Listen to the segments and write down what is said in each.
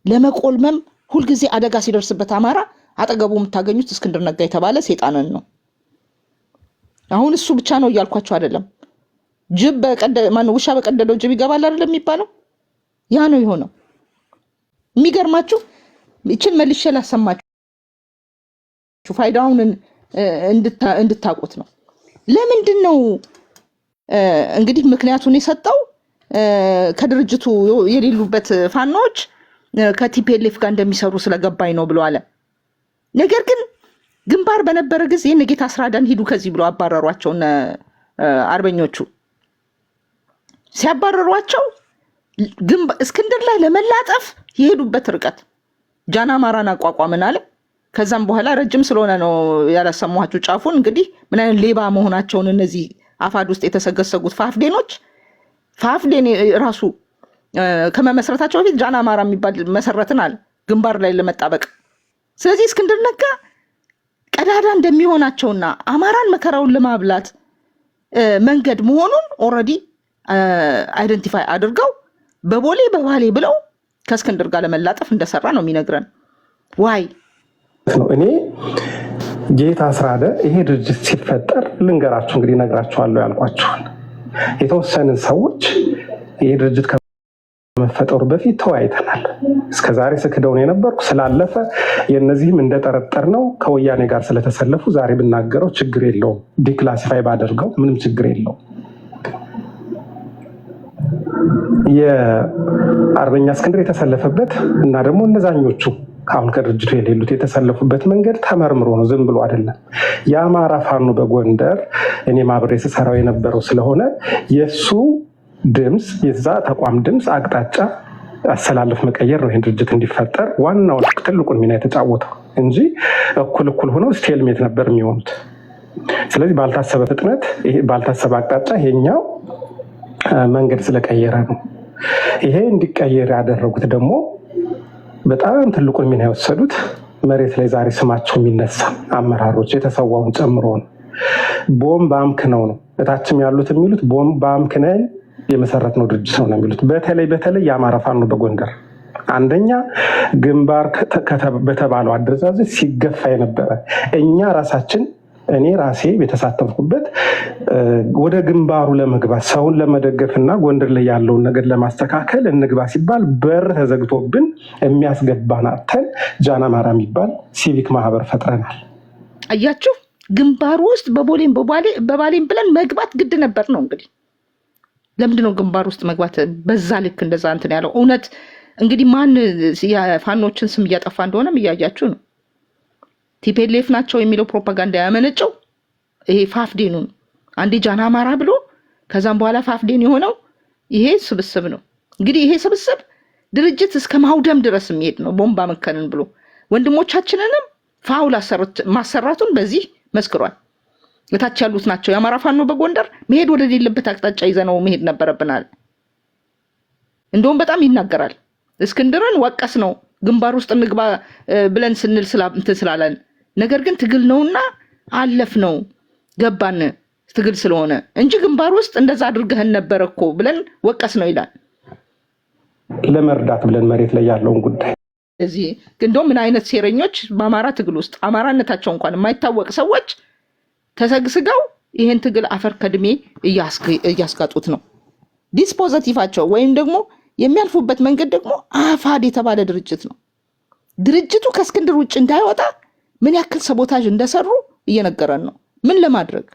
ለመቆልመም ሁልጊዜ አደጋ ሲደርስበት አማራ አጠገቡ የምታገኙት እስክንድር ነጋ የተባለ ሰይጣንን ነው። አሁን እሱ ብቻ ነው እያልኳቸው አይደለም። ውሻ በቀደደው ጅብ ይገባል አይደለም የሚባለው? ያ ነው የሆነው። የሚገርማችሁ ይችን መልሼ ላሰማችሁ ፋይዳውን እንድታውቁት ነው። ለምንድን ነው እንግዲህ ምክንያቱን የሰጠው ከድርጅቱ የሌሉበት ፋኖች ከቲፒኤልኤፍ ጋር እንደሚሰሩ ስለገባኝ ነው ብሎ አለ። ነገር ግን ግንባር በነበረ ጊዜ ነጌታ አስራዳን ሂዱ ከዚህ ብሎ አባረሯቸው። አርበኞቹ ሲያባረሯቸው እስክንድር ላይ ለመላጠፍ የሄዱበት ርቀት ጃና ማራን አቋቋምን አለ። ከዛም በኋላ ረጅም ስለሆነ ነው ያላሰማኋችሁ ጫፉን። እንግዲህ ምን አይነት ሌባ መሆናቸውን እነዚህ አፋድ ውስጥ የተሰገሰጉት ፋፍዴን ራሱ ከመመስረታቸው በፊት ጃና ማራ የሚባል መሰረትን አለ ግንባር ላይ ለመጣበቅ። ስለዚህ እስክንድር ነጋ ቀዳዳ እንደሚሆናቸውና አማራን መከራውን ለማብላት መንገድ መሆኑን ኦልሬዲ አይደንቲፋይ አድርገው በባሌ ብለው ከእስክንድር ጋር ለመላጠፍ እንደሰራ ነው የሚነግረን። ዋይ ነው እኔ ጌታ አስራደ ይሄ ድርጅት ሲፈጠር ልንገራችሁ እንግዲህ ነግራችኋለሁ ያልኳችሁን የተወሰንን ሰዎች ይሄ ድርጅት ከመፈጠሩ በፊት ተወያይተናል። እስከዛሬ ስክደውን የነበርኩ ስላለፈ የነዚህም እንደጠረጠር ነው ከወያኔ ጋር ስለተሰለፉ ዛሬ ብናገረው ችግር የለውም፣ ዲክላሲፋይ ባደርገው ምንም ችግር የለውም። የአርበኛ እስክንድር የተሰለፈበት እና ደግሞ እነዛኞቹ አሁን ከድርጅቱ የሌሉት የተሰለፉበት መንገድ ተመርምሮ ነው፣ ዝም ብሎ አይደለም። የአማራ ፋኖ በጎንደር እኔ ማብሬ ስሰራው የነበረው ስለሆነ የሱ ድምፅ የዛ ተቋም ድምፅ አቅጣጫ አሰላለፍ መቀየር ነው ይህን ድርጅት እንዲፈጠር ዋናው ትልቁን ሚና የተጫወተው እንጂ እኩል ሆነው ስቴልሜት ነበር የሚሆኑት። ስለዚህ ባልታሰበ ፍጥነት ባልታሰበ አቅጣጫ ይሄኛው መንገድ ስለቀየረ ነው። ይሄ እንዲቀየር ያደረጉት ደግሞ በጣም ትልቁን ሚና የወሰዱት መሬት ላይ ዛሬ ስማቸው የሚነሳ አመራሮች የተሰዋውን ጨምሮ ነው። ቦምብ አምክነው ነው እታችም ያሉት የሚሉት ቦምብ አምክነን የመሰረት ነው ድርጅት ነው የሚሉት። በተለይ የአማራ ፋኖ በጎንደር አንደኛ ግንባር በተባለው አደረጃጀት ሲገፋ የነበረ እኛ ራሳችን እኔ ራሴ የተሳተፍኩበት ወደ ግንባሩ ለመግባት ሰውን ለመደገፍና ጎንደር ላይ ያለውን ነገር ለማስተካከል እንግባ ሲባል በር ተዘግቶብን የሚያስገባን አጥተን ጃና ማራ የሚባል ሲቪክ ማህበር ፈጥረናል። አያችሁ፣ ግንባሩ ውስጥ በባሌም ብለን መግባት ግድ ነበር ነው። እንግዲህ ለምንድን ነው ግንባር ውስጥ መግባት በዛ ልክ እንደዛ እንትን ያለው? እውነት እንግዲህ ማን የፋኖችን ስም እያጠፋ እንደሆነም እያያችሁ ነው። ቲፒኤልኤፍ ናቸው የሚለው ፕሮፓጋንዳ ያመነጨው ይሄ ፋፍዴኑን አንዴ ጃና ማራ ብሎ ከዛም በኋላ ፋፍዴን የሆነው ይሄ ስብስብ ነው። እንግዲህ ይሄ ስብስብ ድርጅት እስከ ማውደም ድረስ የሚሄድ ነው። ቦምባ መከንን ብሎ ወንድሞቻችንንም ፋውል ማሰራቱን በዚህ መስክሯል። እታች ያሉት ናቸው የአማራ ፋኖ በጎንደር መሄድ ወደ ሌለበት አቅጣጫ ይዘነው መሄድ ነበረብናል። እንደውም በጣም ይናገራል። እስክንድርን ወቀስ ነው ግንባር ውስጥ እንግባ ብለን ስንል ስላለን፣ ነገር ግን ትግል ነውና አለፍ ነው ገባን ትግል ስለሆነ እንጂ ግንባር ውስጥ እንደዛ አድርገህን ነበር እኮ ብለን ወቀስ ነው ይላል። ለመርዳት ብለን መሬት ላይ ያለውን ጉዳይ እዚህ እንደውም ምን አይነት ሴረኞች በአማራ ትግል ውስጥ አማራነታቸው እንኳን የማይታወቅ ሰዎች ተሰግስገው ይሄን ትግል አፈር ከድሜ እያስጋጡት ነው። ዲስፖዚቲቫቸው ወይም ደግሞ የሚያልፉበት መንገድ ደግሞ አፋድ የተባለ ድርጅት ነው። ድርጅቱ ከእስክንድር ውጭ እንዳይወጣ ምን ያክል ሰቦታጅ እንደሰሩ እየነገረን ነው። ምን ለማድረግ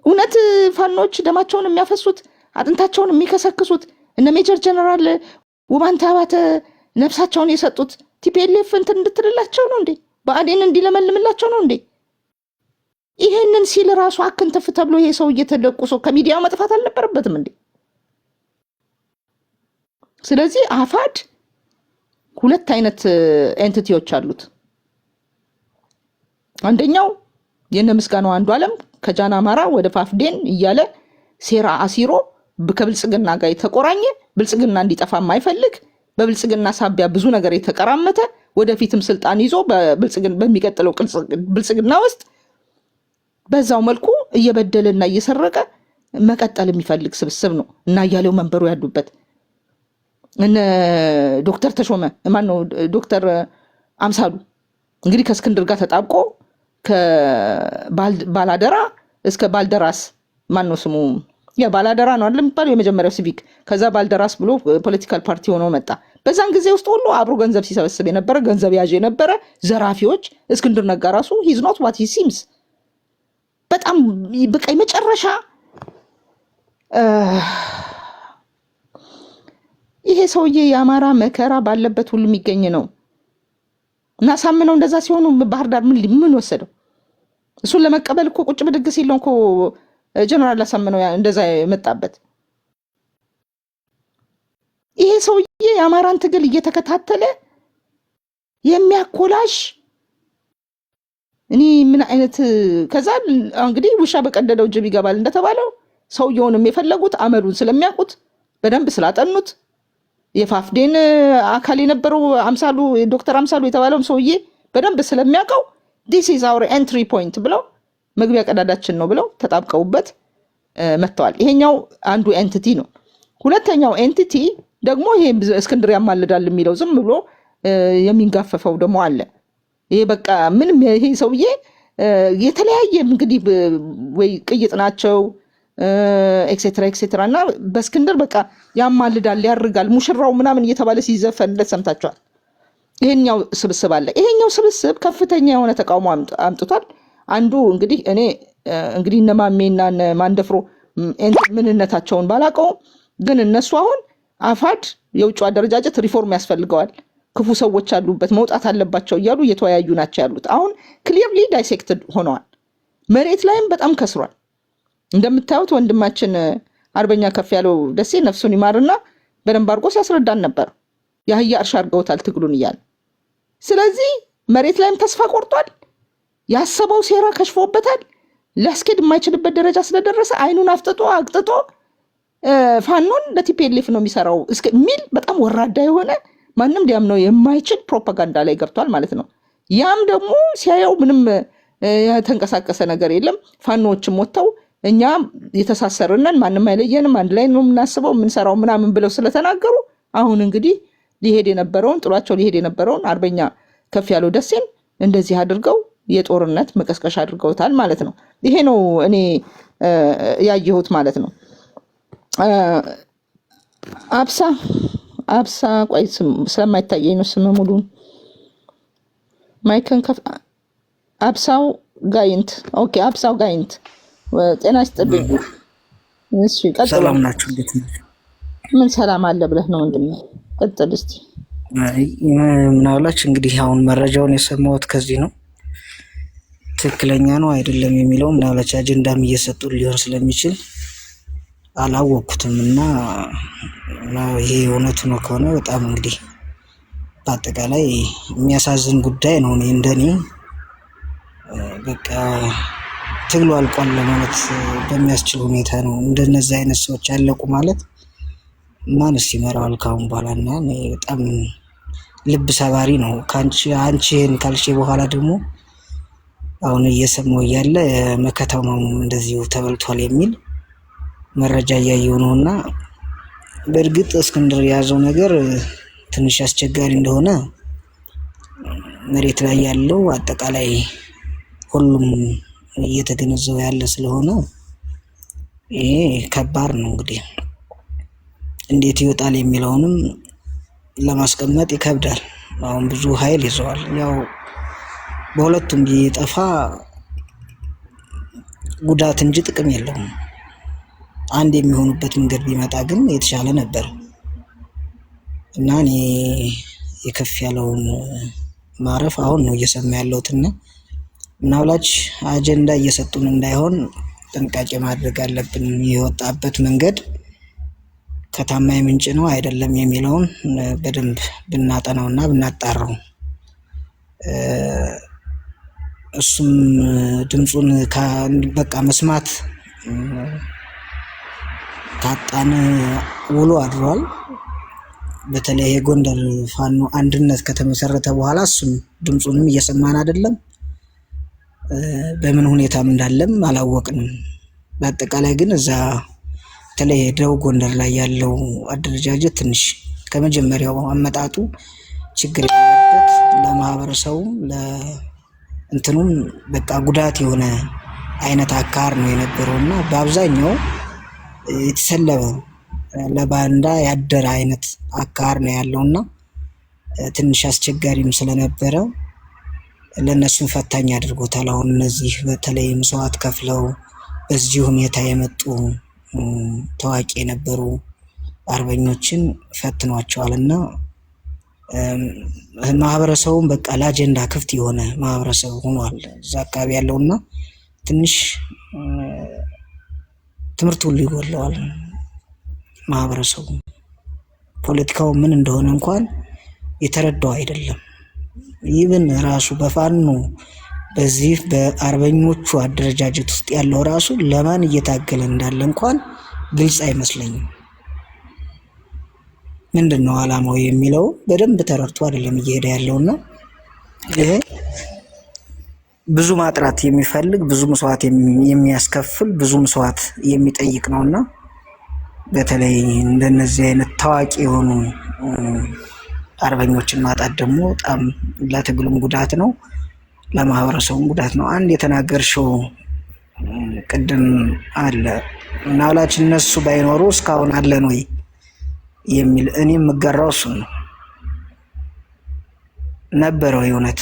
እውነት ፋኖች ደማቸውን የሚያፈሱት አጥንታቸውን የሚከሰክሱት እነ ሜጀር ጀነራል ውባንተ አባተ ነፍሳቸውን የሰጡት ቲፒኤልኤፍ እንትን እንድትልላቸው ነው እንዴ? ብአዴን እንዲለመልምላቸው ነው እንዴ? ይሄንን ሲል ራሱ አክንተፍ ተብሎ ይሄ ሰው እየተደቁሶ ከሚዲያው መጥፋት አልነበረበትም እንዴ? ስለዚህ አፋድ ሁለት አይነት ኤንቲቲዎች አሉት። አንደኛው የነ ምስጋናው አንዱ ዓለም ከጃና ማራ ወደ ፋፍዴን እያለ ሴራ አሲሮ ከብልጽግና ጋር የተቆራኘ ብልጽግና እንዲጠፋ የማይፈልግ በብልጽግና ሳቢያ ብዙ ነገር የተቀራመተ ወደፊትም ስልጣን ይዞ በሚቀጥለው ብልጽግና ውስጥ በዛው መልኩ እየበደለና እየሰረቀ መቀጠል የሚፈልግ ስብስብ ነው እና እያለው መንበሩ ያሉበት እነ ዶክተር ተሾመ ማነው ዶክተር አምሳሉ እንግዲህ ከእስክንድር ጋር ተጣብቆ ከባላደራ እስከ ባልደራስ ማነው ስሙ ባላደራ ነው አይደል የሚባለው የመጀመሪያው ሲቪክ ከዛ ባልደራስ ብሎ ፖለቲካል ፓርቲ ሆኖ መጣ። በዛን ጊዜ ውስጥ ሁሉ አብሮ ገንዘብ ሲሰበስብ የነበረ ገንዘብ ያዥ የነበረ ዘራፊዎች እስክንድር ነጋ ራሱ he's not what he seems በጣም በቃ የመጨረሻ ይሄ ሰውዬ የአማራ መከራ ባለበት ሁሉ የሚገኝ ነው እና ሳምነው እንደዛ ሲሆኑ ባህር ዳር ምን ወሰደው? እሱን ለመቀበል እኮ ቁጭ ብድግ ሲል ነው እኮ ጀነራል አሳምነው እንደዛ የመጣበት። ይሄ ሰውዬ የአማራን ትግል እየተከታተለ የሚያኮላሽ እኔ ምን አይነት ከዛ እንግዲህ ውሻ በቀደደው ጅብ ይገባል እንደተባለው ሰውየውንም የፈለጉት አመሉን ስለሚያውቁት በደንብ ስላጠኑት የፋፍዴን አካል የነበረው አምሳሉ ዶክተር አምሳሉ የተባለው ሰውዬ በደንብ ስለሚያውቀው this is our entry point ብለው መግቢያ ቀዳዳችን ነው ብለው ተጣብቀውበት መጥተዋል። ይሄኛው አንዱ ኤንቲቲ ነው። ሁለተኛው ኤንቲቲ ደግሞ ይሄ እስክንድር ያማልዳል የሚለው ዝም ብሎ የሚንጋፈፈው ደግሞ አለ። ይሄ በቃ ምንም ይሄ ሰውዬ የተለያየ እንግዲህ ወይ ቅይጥ ናቸው ኤክሴትራ ኤክሴትራ እና በእስክንድር በቃ ያማልዳል ያርጋል ሙሽራው ምናምን እየተባለ ሲዘፈንለት ሰምታችኋል። ይሄኛው ስብስብ አለ። ይሄኛው ስብስብ ከፍተኛ የሆነ ተቃውሞ አምጥቷል። አንዱ እንግዲህ እኔ እንግዲህ እነማሜና ማንደፍሮ ምንነታቸውን ባላቀው ግን እነሱ አሁን አፋድ የውጭ አደረጃጀት ሪፎርም ያስፈልገዋል ክፉ ሰዎች አሉበት መውጣት አለባቸው እያሉ እየተወያዩ ናቸው ያሉት። አሁን ክሊርሊ ዳይሴክትድ ሆነዋል። መሬት ላይም በጣም ከስሯል። እንደምታዩት ወንድማችን አርበኛ ከፍ ያለው ደሴ ነፍሱን ይማርና በደንብ አድርጎ ሲያስረዳን ነበር። ያህያ እርሻ አድርገውታል ትግሉን እያለ። ስለዚህ መሬት ላይም ተስፋ ቆርጧል። ያሰበው ሴራ ከሽፎበታል። ሊያስኬድ የማይችልበት ደረጃ ስለደረሰ አይኑን አፍጥጦ አቅጥጦ ፋኖን ለቲፒኤልኤፍ ነው የሚሰራው ሚል በጣም ወራዳ የሆነ ማንም ሊያምነው የማይችል ፕሮፓጋንዳ ላይ ገብቷል ማለት ነው። ያም ደግሞ ሲያየው ምንም የተንቀሳቀሰ ነገር የለም። ፋኖዎችም ወጥተው እኛ የተሳሰርነን ማንም አይለየንም አንድ ላይ ነው የምናስበው የምንሰራው ምናምን ብለው ስለተናገሩ አሁን እንግዲህ ሊሄድ የነበረውን ጥሏቸው ሊሄድ የነበረውን አርበኛ ከፍ ያለው ደሴን እንደዚህ አድርገው የጦርነት መቀስቀሻ አድርገውታል ማለት ነው። ይሄ ነው እኔ ያየሁት ማለት ነው። አብሳ ቆይ ስለማይታየኝ ነው ስም ሙሉ ማይከን ከፍ አብሳው ጋይንት ኦኬ አብሳው ጋይንት ጤና ይስጥልኝ። እሺ ቀጥል። ሰላም ናችሁ? እንዴት ነው? ምን ሰላም አለ ብለህ ነው ወንድሜ? ቀጥል እስቲ። ምናልባት እንግዲህ አሁን መረጃውን የሰማሁት ከዚህ ነው። ትክክለኛ ነው አይደለም የሚለው ምናልባት አጀንዳም እየሰጡ ሊሆን ስለሚችል አላወቅኩትም እና ይሄ እውነቱ ነው ከሆነ በጣም እንግዲህ በአጠቃላይ የሚያሳዝን ጉዳይ ነው። እንደኔ በቃ ትግሉ አልቋል ለማለት በሚያስችል ሁኔታ ነው። እንደነዚህ አይነት ሰዎች ያለቁ ማለት ማንስ ይመራዋል ካሁን በኋላ? እና በጣም ልብ ሰባሪ ነው። አንቺን ካልሽ በኋላ ደግሞ አሁን እየሰማሁ እያለ መከታው ነው እንደዚሁ ተበልቷል የሚል መረጃ እያየሁ ነው። እና በእርግጥ እስክንድር የያዘው ነገር ትንሽ አስቸጋሪ እንደሆነ መሬት ላይ ያለው አጠቃላይ ሁሉም እየተገነዘበ ያለ ስለሆነ ይሄ ከባድ ነው። እንግዲህ እንዴት ይወጣል የሚለውንም ለማስቀመጥ ይከብዳል። አሁን ብዙ ኃይል ይዘዋል። ያው በሁለቱም ቢጠፋ ጉዳት እንጂ ጥቅም የለውም። አንድ የሚሆኑበት መንገድ ቢመጣ ግን የተሻለ ነበር እና እኔ የከፍ ያለውን ማረፍ አሁን ነው እየሰማ ያለሁትና ምናልባት አጀንዳ እየሰጡን እንዳይሆን ጥንቃቄ ማድረግ አለብን። የወጣበት መንገድ ከታማኝ ምንጭ ነው አይደለም የሚለውን በደንብ ብናጠናውና ብናጣራው እሱም ድምፁን በቃ መስማት ካጣን ውሎ አድሯል። በተለይ የጎንደር ፋኖ አንድነት ከተመሰረተ በኋላ እሱም ድምፁንም እየሰማን አይደለም። በምን ሁኔታም እንዳለም አላወቅንም። በአጠቃላይ ግን እዛ በተለይ ደቡብ ጎንደር ላይ ያለው አደረጃጀት ትንሽ ከመጀመሪያው አመጣጡ ችግር ያለበት ለማህበረሰቡ ለእንትኑም በቃ ጉዳት የሆነ አይነት አካር ነው የነበረውና በአብዛኛው የተሰለበ ለባንዳ ያደረ አይነት አካር ነው ያለውና ትንሽ አስቸጋሪም ስለነበረ ለነሱም ፈታኝ አድርጎታል። አሁን እነዚህ በተለይ መስዋዕት ከፍለው በዚህ ሁኔታ የመጡ ታዋቂ የነበሩ አርበኞችን ፈትኗቸዋልና ማህበረሰቡም በቃ ለአጀንዳ ክፍት የሆነ ማህበረሰብ ሆኗል እዛ አካባቢ ያለውና ትንሽ ትምህርት ሁሉ ይጎለዋል ማህበረሰቡ። ፖለቲካው ምን እንደሆነ እንኳን የተረዳው አይደለም። ይብን ራሱ በፋኖ በዚህ በአርበኞቹ አደረጃጀት ውስጥ ያለው ራሱ ለማን እየታገለ እንዳለ እንኳን ግልጽ አይመስለኝም። ምንድነው ዓላማው የሚለው በደንብ ተረድቶ አይደለም እየሄደ ያለውና ይሄ ብዙ ማጥራት የሚፈልግ ብዙ መስዋዕት የሚያስከፍል ብዙ መስዋዕት የሚጠይቅ ነውና በተለይ እንደነዚህ አይነት ታዋቂ የሆኑ አርበኞችን ማጣት ደግሞ በጣም ለትግሉም ጉዳት ነው፣ ለማህበረሰቡም ጉዳት ነው። አንድ የተናገርሽው ቅድም አለ ምናልባት እነሱ ባይኖሩ እስካሁን አለን ወይ የሚል እኔም የምጋራው እሱን ነው። ነበረው የእውነት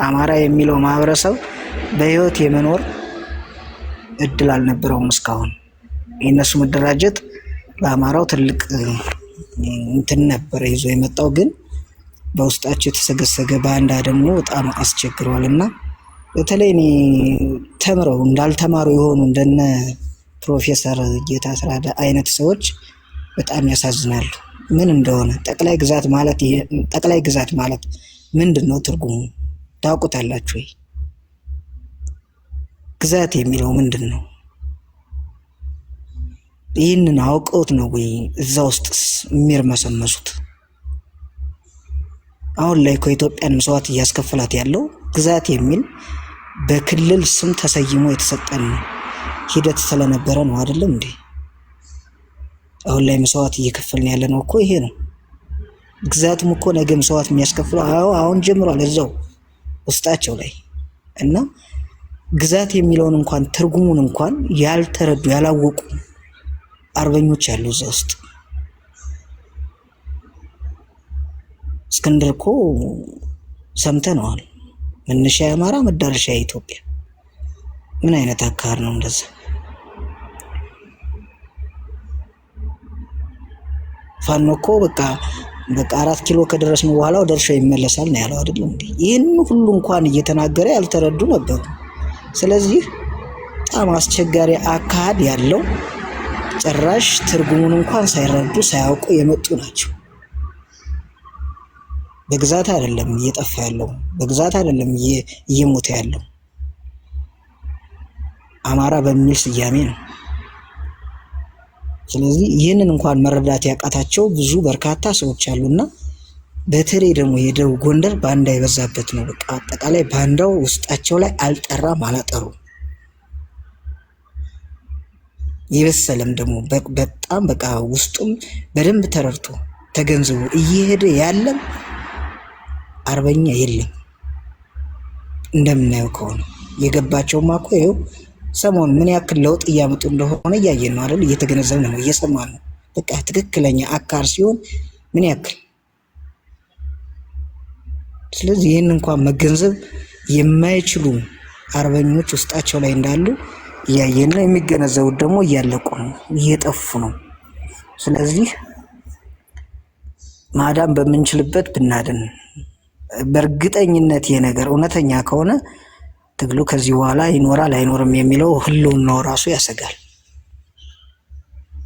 አማራ የሚለው ማህበረሰብ በህይወት የመኖር እድል አልነበረውም እስካሁን። የእነሱ መደራጀት ለአማራው ትልቅ እንትን ነበር ይዞ የመጣው፣ ግን በውስጣቸው የተሰገሰገ ባንዳ ደግሞ በጣም አስቸግሯልና በተለይ እኔ ተምረው እንዳልተማሩ የሆኑ እንደነ ፕሮፌሰር ጌታ አስራደ አይነት ሰዎች በጣም ያሳዝናሉ። ምን እንደሆነ ጠቅላይ ግዛት ማለት ምንድነው ትርጉሙ ታውቁታላችሁ ወይ? ግዛት የሚለው ምንድነው? ይህንን አውቀውት ነው ወይ እዛ ውስጥ የሚርመሰመሱት? አሁን ላይ ኢትዮጵያን መስዋዕት እያስከፈላት ያለው ግዛት የሚል በክልል ስም ተሰይሞ የተሰጠን ሂደት ስለነበረ ነው አይደለም እንዴ? አሁን ላይ መስዋዕት እየከፈልን ያለ ነው እኮ ይሄ ነው። ግዛቱም እኮ ነገ መስዋዕት የሚያስከፍለው አሁን ጀምሯል እዛው ውስጣቸው ላይ እና ግዛት የሚለውን እንኳን ትርጉሙን እንኳን ያልተረዱ ያላወቁ አርበኞች ያሉ እዛ ውስጥ። እስክንድር እኮ ሰምተነዋል። መነሻ የአማራ መዳረሻ የኢትዮጵያ። ምን አይነት አካር ነው እንደዛ? ፋኖ እኮ በቃ 4 ኪሎ ከደረስን በኋላ ወደ እርሻው ይመለሳል ነው ያለው አይደል እንዴ? ይህን ሁሉ እንኳን እየተናገረ ያልተረዱ ነበሩ። ስለዚህ በጣም አስቸጋሪ አካሄድ ያለው ጭራሽ ትርጉሙን እንኳን ሳይረዱ ሳያውቁ የመጡ ናቸው። በግዛት አይደለም እየጠፋ ያለው፣ በግዛት አይደለም እየሞተ ያለው፣ አማራ በሚል ስያሜ ነው። ስለዚህ ይህንን እንኳን መረዳት ያቃታቸው ብዙ በርካታ ሰዎች አሉና በተለይ ደግሞ የደቡብ ጎንደር ባንዳ የበዛበት ነው። በቃ አጠቃላይ ባንዳው ውስጣቸው ላይ አልጠራም አላጠሩ። የበሰለም ደግሞ በጣም በቃ ውስጡም በደንብ ተረድቶ ተገንዝቦ እየሄደ ያለም አርበኛ የለም። እንደምናየው ከሆነ የገባቸውማ እኮ ይኸው ሰሞኑን ምን ያክል ለውጥ እያመጡ እንደሆነ እያየን ነው አይደል? እየተገነዘብን ነው፣ እየሰማን ነው። በቃ ትክክለኛ አካር ሲሆን ምን ያክል። ስለዚህ ይህን እንኳን መገንዘብ የማይችሉ አርበኞች ውስጣቸው ላይ እንዳሉ እያየን ነው። የሚገነዘቡት ደግሞ እያለቁ ነው፣ እየጠፉ ነው። ስለዚህ ማዳን በምንችልበት ብናድን፣ በእርግጠኝነት ይሄ ነገር እውነተኛ ከሆነ ትግሉ ከዚህ በኋላ ይኖራል አይኖርም የሚለው ህልውናው ራሱ ያሰጋል።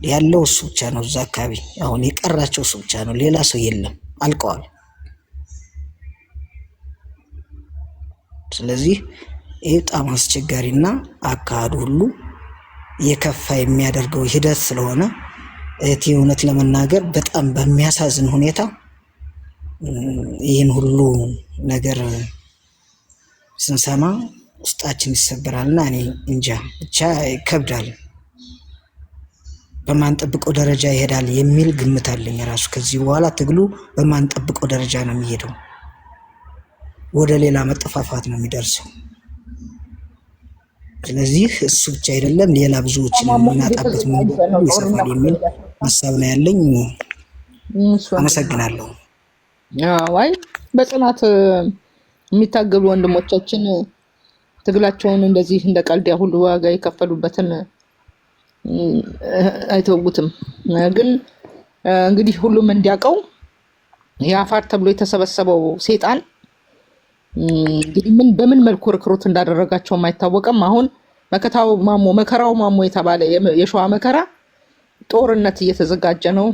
ያለው እሱ ብቻ ነው እዛ አካባቢ። አሁን የቀራቸው እሱ ብቻ ነው፣ ሌላ ሰው የለም፣ አልቀዋል። ስለዚህ ይህ በጣም አስቸጋሪና አካሄዱ ሁሉ የከፋ የሚያደርገው ሂደት ስለሆነ እህቴ እውነት ለመናገር በጣም በሚያሳዝን ሁኔታ ይህን ሁሉ ነገር ስንሰማ ውስጣችን ይሰበራልና እኔ እንጃ ብቻ ይከብዳል። በማንጠብቀው ደረጃ ይሄዳል የሚል ግምት አለኝ ራሱ። ከዚህ በኋላ ትግሉ በማንጠብቀው ደረጃ ነው የሚሄደው፣ ወደ ሌላ መጠፋፋት ነው የሚደርሰው። ስለዚህ እሱ ብቻ አይደለም ሌላ ብዙዎችን የምናጣበት መንገድ ይሰፋል የሚል ሀሳብ ነው ያለኝ። አመሰግናለሁ። ዋይ በጽናት የሚታገሉ ወንድሞቻችን ትግላቸውን እንደዚህ እንደ ቀልድ ሁሉ ዋጋ የከፈሉበትን አይተውትም። ግን እንግዲህ ሁሉም እንዲያውቀው የአፋር ተብሎ የተሰበሰበው ሴጣን እንግዲህ በምን መልኩ ርክሩት እንዳደረጋቸው አይታወቅም። አሁን መከራው ማሞ የተባለ የሸዋ መከራ ጦርነት እየተዘጋጀ ነው።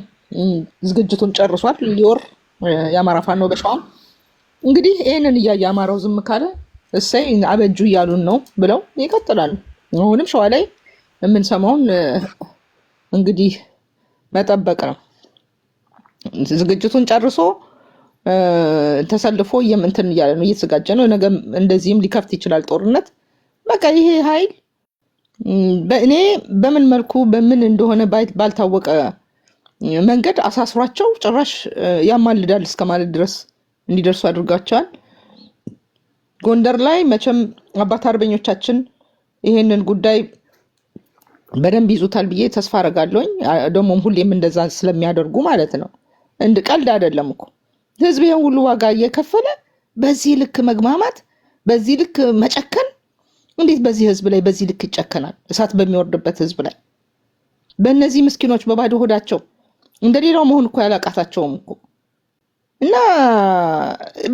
ዝግጅቱን ጨርሷል። ሊወር የአማራ ፋኖ በሸዋ እንግዲህ ይህንን እያየ አማራው ዝም ካለ እሰይ አበጁ እያሉን ነው ብለው ይቀጥላሉ። አሁንም ሸዋ ላይ የምንሰማውን እንግዲህ መጠበቅ ነው። ዝግጅቱን ጨርሶ ተሰልፎ እንትን እያለ ነው፣ እየተዘጋጀ ነው። ነገ እንደዚህም ሊከፍት ይችላል ጦርነት። በቃ ይሄ ኃይል እኔ በምን መልኩ በምን እንደሆነ ባልታወቀ መንገድ አሳስሯቸው ጭራሽ ያማልዳል እስከ ማለት ድረስ እንዲደርሱ አድርጋቸዋል። ጎንደር ላይ መቼም አባት አርበኞቻችን ይሄንን ጉዳይ በደንብ ይዙታል ብዬ ተስፋ አደርጋለሁኝ። ደግሞም ሁሌም እንደዛ ስለሚያደርጉ ማለት ነው። እንደ ቀልድ አይደለም እኮ ህዝብ ይሄን ሁሉ ዋጋ እየከፈለ በዚህ ልክ መግማማት፣ በዚህ ልክ መጨከን፣ እንዴት በዚህ ህዝብ ላይ በዚህ ልክ ይጨከናል? እሳት በሚወርድበት ህዝብ ላይ በእነዚህ ምስኪኖች በባዶ ሆዳቸው እንደሌላው መሆን እኮ ያላቃታቸውም እኮ እና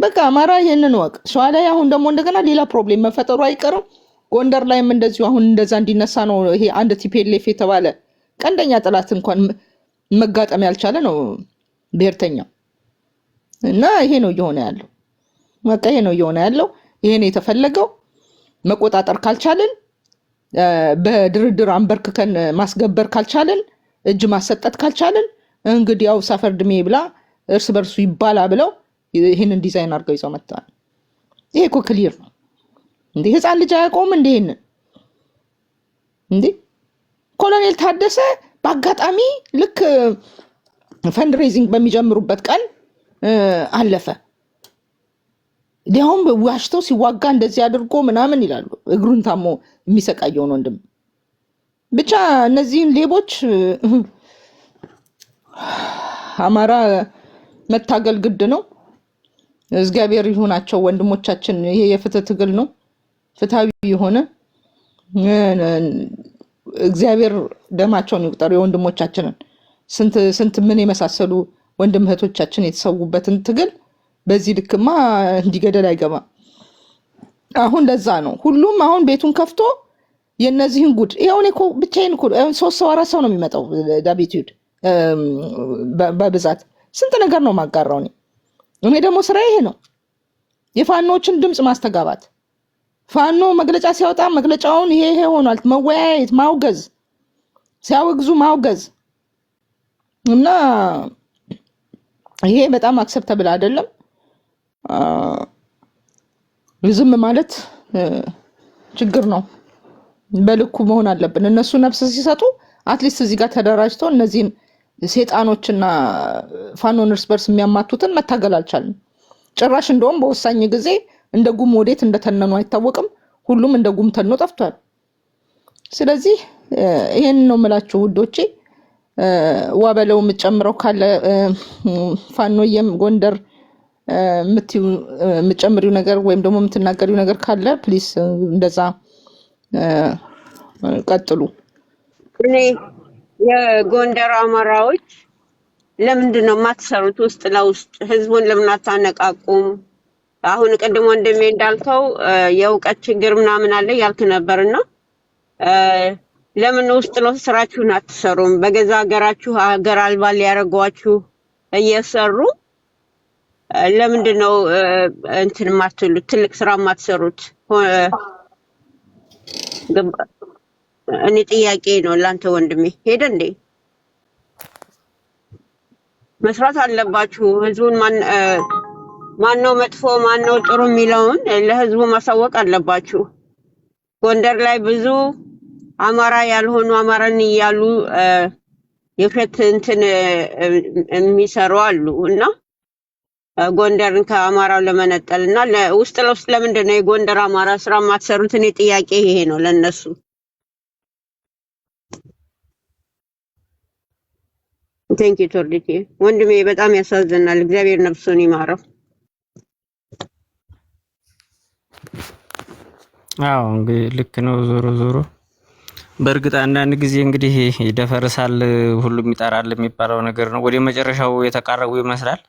በቃ አማራ ይሄንን ወቅ ሸዋ ላይ አሁን ደግሞ እንደገና ሌላ ፕሮብሌም መፈጠሩ አይቀርም። ጎንደር ላይም እንደዚሁ አሁን እንደዛ እንዲነሳ ነው። ይሄ አንድ ቲፒኤልኤፍ የተባለ ቀንደኛ ጠላት እንኳን መጋጠም ያልቻለ ነው ብሔርተኛው። እና ይሄ ነው እየሆነ ያለው። በቃ ይሄ ነው እየሆነ ያለው። ይሄ ነው የተፈለገው። መቆጣጠር ካልቻልን፣ በድርድር አንበርክከን ማስገበር ካልቻልን፣ እጅ ማሰጠት ካልቻልን እንግዲህ ያው ሰፈር ድሜ ብላ እርስ በርሱ ይባላ ብለው ይሄንን ዲዛይን አድርገው ይዘው መጥተዋል። ይሄ እኮ ክሊር ነው እንዴ! ህፃን ልጅ አያውቀውም እንዴ? ይሄንን እንዴ ኮሎኔል ታደሰ በአጋጣሚ ልክ ፈንድሬዚንግ በሚጀምሩበት ቀን አለፈ። ዲያውም ዋሽተው ሲዋጋ እንደዚህ አድርጎ ምናምን ይላሉ። እግሩን ታሞ የሚሰቃየውን ወንድም ብቻ እነዚህን ሌቦች አማራ መታገል ግድ ነው። እግዚአብሔር ይሁናቸው ወንድሞቻችን። ይሄ የፍትህ ትግል ነው። ፍትሃዊ የሆነ እግዚአብሔር ደማቸውን ይቁጠር የወንድሞቻችንን። ስንት ምን የመሳሰሉ ወንድም እህቶቻችን የተሰዉበትን ትግል በዚህ ልክማ እንዲገደል አይገባም። አሁን ለዛ ነው ሁሉም አሁን ቤቱን ከፍቶ የነዚህን ጉድ ይሄውን እኮ ብቻዬን እኮ 3 ሰው 4 ሰው ነው የሚመጣው ዳቢቲዩድ በብዛት ስንት ነገር ነው ማጋራው። እኔ ደግሞ ስራ ይሄ ነው፣ የፋኖችን ድምጽ ማስተጋባት። ፋኖ መግለጫ ሲያወጣ መግለጫውን ይሄ ሆኗል መወያየት፣ ማውገዝ፣ ሲያወግዙ ማውገዝ እና ይሄ በጣም አክሰፕተብል አይደለም። ዝም ማለት ችግር ነው። በልኩ መሆን አለብን። እነሱ ነፍስ ሲሰጡ አትሊስት እዚህ ጋር ተደራጅተው እነዚህን ሴጣኖችና ፋኖን እርስ በርስ የሚያማቱትን መታገል አልቻልንም። ጭራሽ እንደውም በወሳኝ ጊዜ እንደ ጉም ወዴት እንደተነኑ አይታወቅም። ሁሉም እንደ ጉም ተኖ ጠፍቷል። ስለዚህ ይሄን ነው የምላችሁ ውዶቼ። ዋበለው የምጨምረው ካለ ፋኖየም ጎንደር የምጨምሪው ነገር ወይም ደግሞ የምትናገሪው ነገር ካለ ፕሊስ እንደዛ ቀጥሉ። እኔ የጎንደር አማራዎች ለምንድን ነው የማትሰሩት? ውስጥ ለውስጥ ህዝቡን ለምን አታነቃቁም? አሁን ቅድም ወንድሜ እንዳልከው የእውቀት ችግር ምናምን አለ ያልክ ነበርና ለምን ውስጥ ለውስጥ ስራችሁን አትሰሩም? በገዛ ሀገራችሁ ሀገር አልባ ሊያደርጓችሁ እየሰሩ ለምንድን ነው እንትን የማትሉት? ትልቅ ስራ የማትሰሩት? እኔ ጥያቄ ነው ላንተ ወንድሜ። ሄደ እንዴ? መስራት አለባችሁ። ህዝቡን ማነው መጥፎ ማነው ጥሩ የሚለውን ለህዝቡ ማሳወቅ አለባችሁ። ጎንደር ላይ ብዙ አማራ ያልሆኑ አማራን እያሉ የውሸት እንትን የሚሰሩ አሉ እና ጎንደርን ከአማራው ለመነጠል እና ውስጥ ለውስጥ ለምንድን ነው የጎንደር አማራ ስራ የማትሰሩት? እኔ ጥያቄ ይሄ ነው ለነሱ። ቴንክ ዩ ቶርዲቲ ወንድሜ፣ በጣም ያሳዝናል። እግዚአብሔር ነፍሱን ይማረው። አዎ እንግዲህ ልክ ነው። ዞሮ ዞሮ በእርግጥ አንዳንድ ጊዜ እንግዲህ ይደፈርሳል ሁሉም ይጠራል የሚባለው ነገር ነው። ወደ መጨረሻው የተቃረቡ ይመስላል።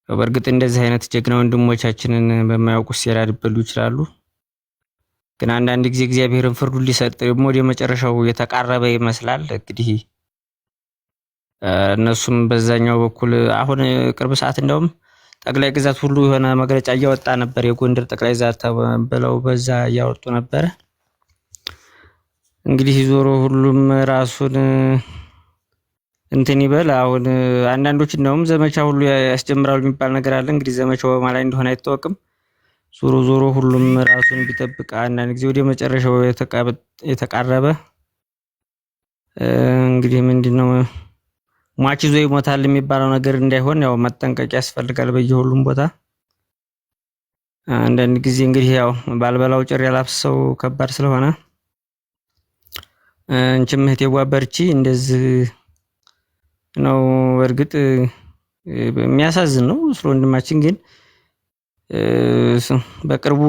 በእርግጥ እንደዚህ አይነት ጀግና ወንድሞቻችንን በማያውቁት ሴራ ሊበሉ ይችላሉ። ግን አንዳንድ ጊዜ እግዚአብሔርን ፍርዱን ሊሰጥ ደግሞ ወደ መጨረሻው የተቃረበ ይመስላል። እንግዲህ እነሱም በዛኛው በኩል አሁን ቅርብ ሰዓት እንደውም ጠቅላይ ግዛት ሁሉ የሆነ መግለጫ እያወጣ ነበር። የጎንደር ጠቅላይ ግዛት ተብለው በዛ እያወጡ ነበር። እንግዲህ ዞሮ ሁሉም ራሱን እንትን ይበል። አሁን አንዳንዶች እንደውም ዘመቻ ሁሉ ያስጀምራሉ የሚባል ነገር አለ። እንግዲህ ዘመቻው በማን ላይ እንደሆነ አይታወቅም። ዞሮ ዞሮ ሁሉም ራሱን ቢጠብቅ አንዳንድ ጊዜ ወደ መጨረሻው የተቃረበ እንግዲህ ምንድነው ሟች ይዞ ይሞታል የሚባለው ነገር እንዳይሆን ያው መጠንቀቅ ያስፈልጋል በየሁሉም ቦታ። አንዳንድ ጊዜ እንግዲህ ያው ባልበላው ጭር ያላፍሰው ከባድ ስለሆነ እንችም እህቴ በርቺ። እንደዚህ ነው። እርግጥ የሚያሳዝን ነው ስለ ወንድማችን፣ ግን በቅርቡ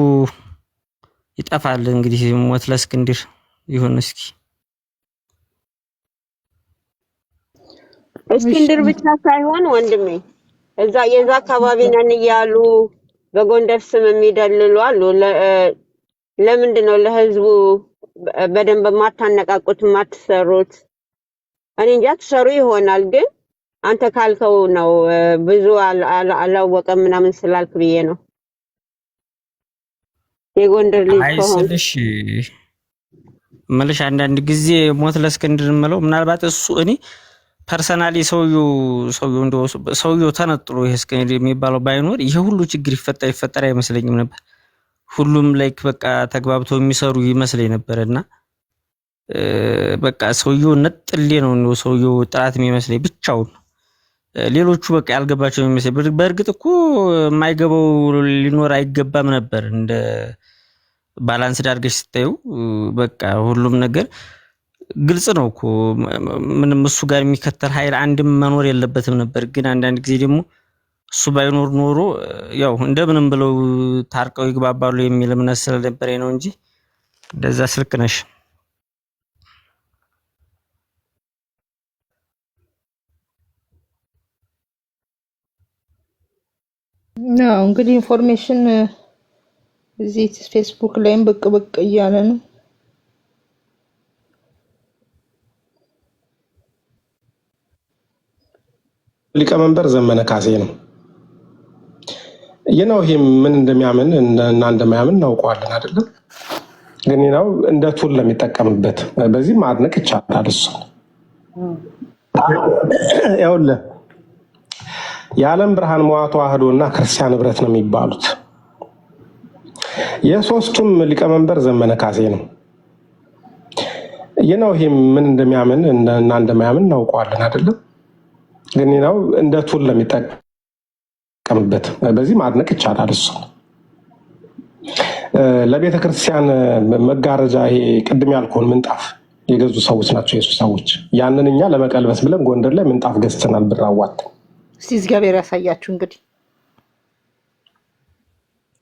ይጠፋል። እንግዲህ ሞት ለእስክንድር ይሁን። እስኪ እስክንድር ብቻ ሳይሆን ወንድሜ እዛ የዛ አካባቢ ነን እያሉ በጎንደር ስም የሚደልሉ አሉ። ለምንድን ነው ለህዝቡ በደንብ ማታነቃቁት ማትሰሩት? እኔ እንጃ ትሰሩ ይሆናል፣ ግን አንተ ካልከው ነው ብዙ አላወቀም ምናምን ስላልክ ብዬ ነው። የጎንደር ልጅ አይስልሽ መልሽ አንዳንድ ጊዜ ሞት ለእስክንድር ምለው ምናልባት እሱ እኔ ፐርሰናሊ ሰውየው ተነጥሎ ይሄ እስክንድር የሚባለው ባይኖር ይሄ ሁሉ ችግር ይፈጠር አይመስለኝም ነበር። ሁሉም ላይክ በቃ ተግባብተው የሚሰሩ ይመስለኝ ነበርና በቃ ሰውየው ነጥሌ ነው ሰውየው ጥራት የሚመስለኝ ብቻውን። ሌሎቹ በቃ ያልገባቸው የሚመስለኝ። በእርግጥ እኮ የማይገባው ሊኖር አይገባም ነበር። እንደ ባላንስ ዳርገሽ ስታዩ በቃ ሁሉም ነገር ግልጽ ነው እኮ ምንም እሱ ጋር የሚከተል ኃይል አንድም መኖር የለበትም ነበር። ግን አንዳንድ ጊዜ ደግሞ እሱ ባይኖር ኖሮ ያው እንደምንም ብለው ታርቀው ይግባባሉ የሚል እምነት ስለነበረኝ ነው እንጂ እንደዛ ስልክ ነሽ። ነው እንግዲህ ኢንፎርሜሽን እዚህ ፌስቡክ ላይም ብቅ እያለ ነው። ሊቀመንበር ዘመነ ካሴ ነው። ይሄው ይሄ ምን እንደሚያምን እና እንደማያምን እናውቀዋለን አይደለም? ግን ነው እንደ ቱል ለሚጠቀምበት በዚህ ማድነቅ ይቻላል። እሱ ያውለ የዓለም ብርሃን መዋዕለ ተዋህዶና ክርስቲያን ህብረት ነው የሚባሉት። የሶስቱም ሊቀመንበር ዘመነ ካሴ ነው። ይሄው ይሄ ምን እንደሚያምን እና እንደማያምን እናውቀዋለን አይደለም? ግን ነው እንደ ቱል ለሚጠቀምበት በዚህ ማድነቅ ይቻላል። እሱ ለቤተ ክርስቲያን መጋረጃ ይሄ ቅድም ያልኩን ምንጣፍ የገዙ ሰዎች ናቸው የሱ ሰዎች። ያንን እኛ ለመቀልበስ ብለን ጎንደር ላይ ምንጣፍ ገዝተናል ብር አዋጥተን። እስቲ እግዚአብሔር ያሳያችሁ። እንግዲህ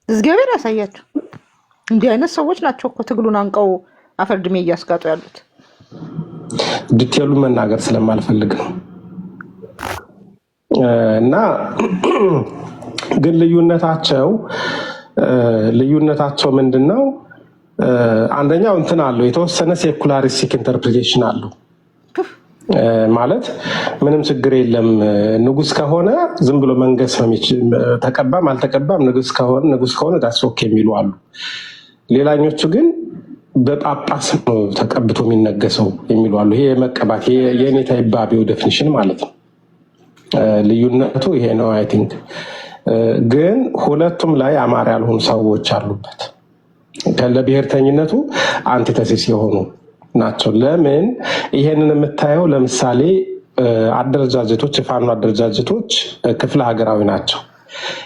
እግዚአብሔር ያሳያችሁ። እንዲህ አይነት ሰዎች ናቸው እኮ ትግሉን አንቀው አፈር ድሜ እያስጋጡ ያሉት። ዲቴሉን መናገር ስለማልፈልግ ነው። እና ግን ልዩነታቸው ምንድነው? አንደኛው እንትን አለው የተወሰነ ሴኩላሪስቲክ ኢንተርፕሪቴሽን አለው። ማለት ምንም ችግር የለም ንጉስ ከሆነ ዝም ብሎ መንገስ ነው ተቀባም አልተቀባም ንጉስ ከሆነ ዳስ ኦኬ የሚሉ አሉ። ሌላኞቹ ግን በጳጳስ ነው ተቀብቶ የሚነገሰው የሚሉ አሉ። ይሄ መቀባት የኔታ ይባቤው ዴፊኒሽን ማለት ነው። ልዩነቱ ይሄ ነው። አይ ቲንክ ግን ሁለቱም ላይ አማራ ያልሆኑ ሰዎች አሉበት። ለብሔርተኝነቱ አንቲተሲስ የሆኑ ናቸው። ለምን ይሄንን የምታየው? ለምሳሌ አደረጃጀቶች፣ የፋኖ አደረጃጀቶች ክፍለ ሀገራዊ ናቸው።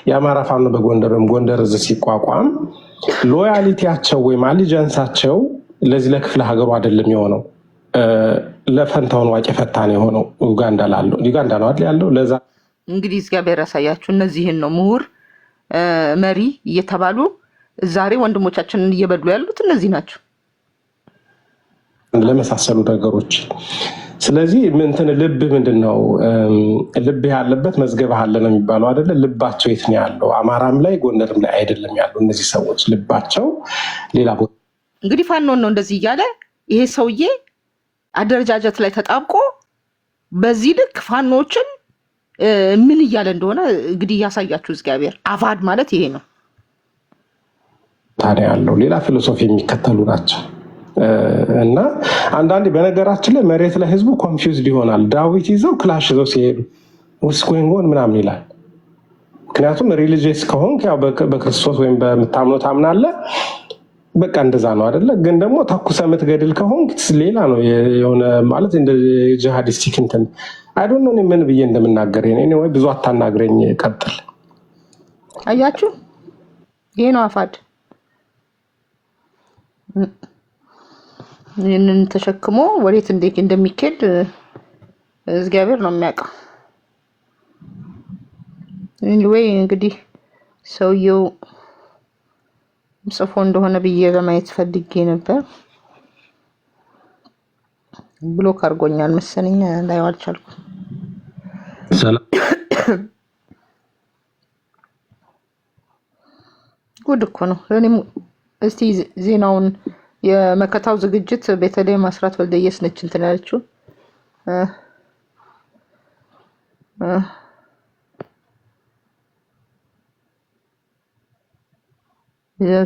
የአማራ ፋኖ በጎንደር ወይም ጎንደር እዝ ሲቋቋም ሎያሊቲያቸው ወይም አሊጀንሳቸው ለዚህ ለክፍለ ሀገሩ አይደለም የሆነው፣ ለፈንታውን ዋቄ ፈታን የሆነው ኡጋንዳ ላለው ኡጋንዳ ነው አይደል ያለው። ለዛ እንግዲህ እግዚአብሔር ያሳያችሁ። እነዚህን ነው ምሁር መሪ እየተባሉ ዛሬ ወንድሞቻችንን እየበሉ ያሉት እነዚህ ናቸው ለመሳሰሉ ነገሮች። ስለዚህ ምንትን ልብ ምንድነው? ልብ ያለበት መዝገብ አለ ነው የሚባለው አይደለ? ልባቸው የት ነው ያለው? አማራም ላይ ጎንደርም ላይ አይደለም ያለው። እነዚህ ሰዎች ልባቸው ሌላ ቦታ። እንግዲህ ፋኖን ነው እንደዚህ እያለ ይሄ ሰውዬ አደረጃጀት ላይ ተጣብቆ በዚህ ልክ ፋኖችን ምን እያለ እንደሆነ እንግዲህ ያሳያችሁ እግዚአብሔር። አፋድ ማለት ይሄ ነው ታዲያ ያለው ሌላ ፊሎሶፊ የሚከተሉ ናቸው። እና አንዳንዴ በነገራችን ላይ መሬት ላይ ህዝቡ ኮንፊውዝድ ይሆናል። ዳዊት ይዘው ክላሽ ይዘው ሲሄዱ ውስጥ ጎንጎን ምናምን ይላል። ምክንያቱም ሪሊጂየስ ከሆንክ ያው በክርስቶስ ወይም በምታምነው ታምናለህ፣ በቃ እንደዛ ነው አይደለ? ግን ደግሞ ተኩሰህ የምትገድል ከሆንክ ሌላ ነው የሆነ ማለት እንደ ጂሃዲስቲክ እንትን አይዶን ነው። ምን ብዬ እንደምናገር ወይ ብዙ አታናግረኝ፣ ቀጥል። አያችሁ፣ ይሄ ነው አፋድ። ይህንን ተሸክሞ ወዴት እንደሚኬድ እግዚአብሔር ነው የሚያውቀው። ወይ እንግዲህ ሰውየው ጽፎ እንደሆነ ብዬ ለማየት ፈልጌ ነበር። ብሎክ አድርጎኛል መሰለኝ፣ ላይው አልቻልኩም። ጉድ እኮ ነው። እኔም እስቲ ዜናውን የመከታው ዝግጅት ቤተልሔም አስራት ወልደየስ ነች እንትን ያለችው።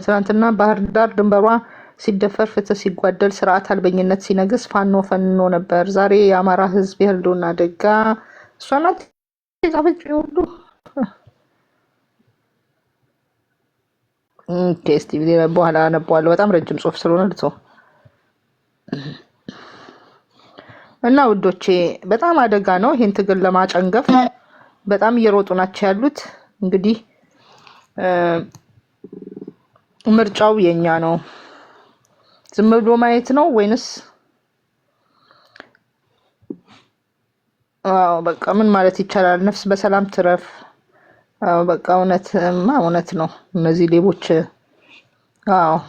ትናንትና ባህር ዳር ድንበሯ ሲደፈር ፍትህ ሲጓደል ስርዓት አልበኝነት ሲነግስ ፋኖ ፈኖ ነበር። ዛሬ የአማራ ህዝብ የህልውና አደጋ እሷ ናት የጻፈችው ሁሉ። እስቲ በኋላ አነባዋለሁ። በጣም ረጅም ጽሁፍ ስለሆነ ልቶ እና ውዶቼ በጣም አደጋ ነው። ይሄን ትግል ለማጨንገፍ በጣም እየሮጡ ናቸው ያሉት። እንግዲህ ምርጫው የኛ ነው። ዝም ብሎ ማየት ነው ወይንስ በቃ ምን ማለት ይቻላል? ነፍስ በሰላም ትረፍ። በቃ እውነት ነው። እነዚህ ሌቦች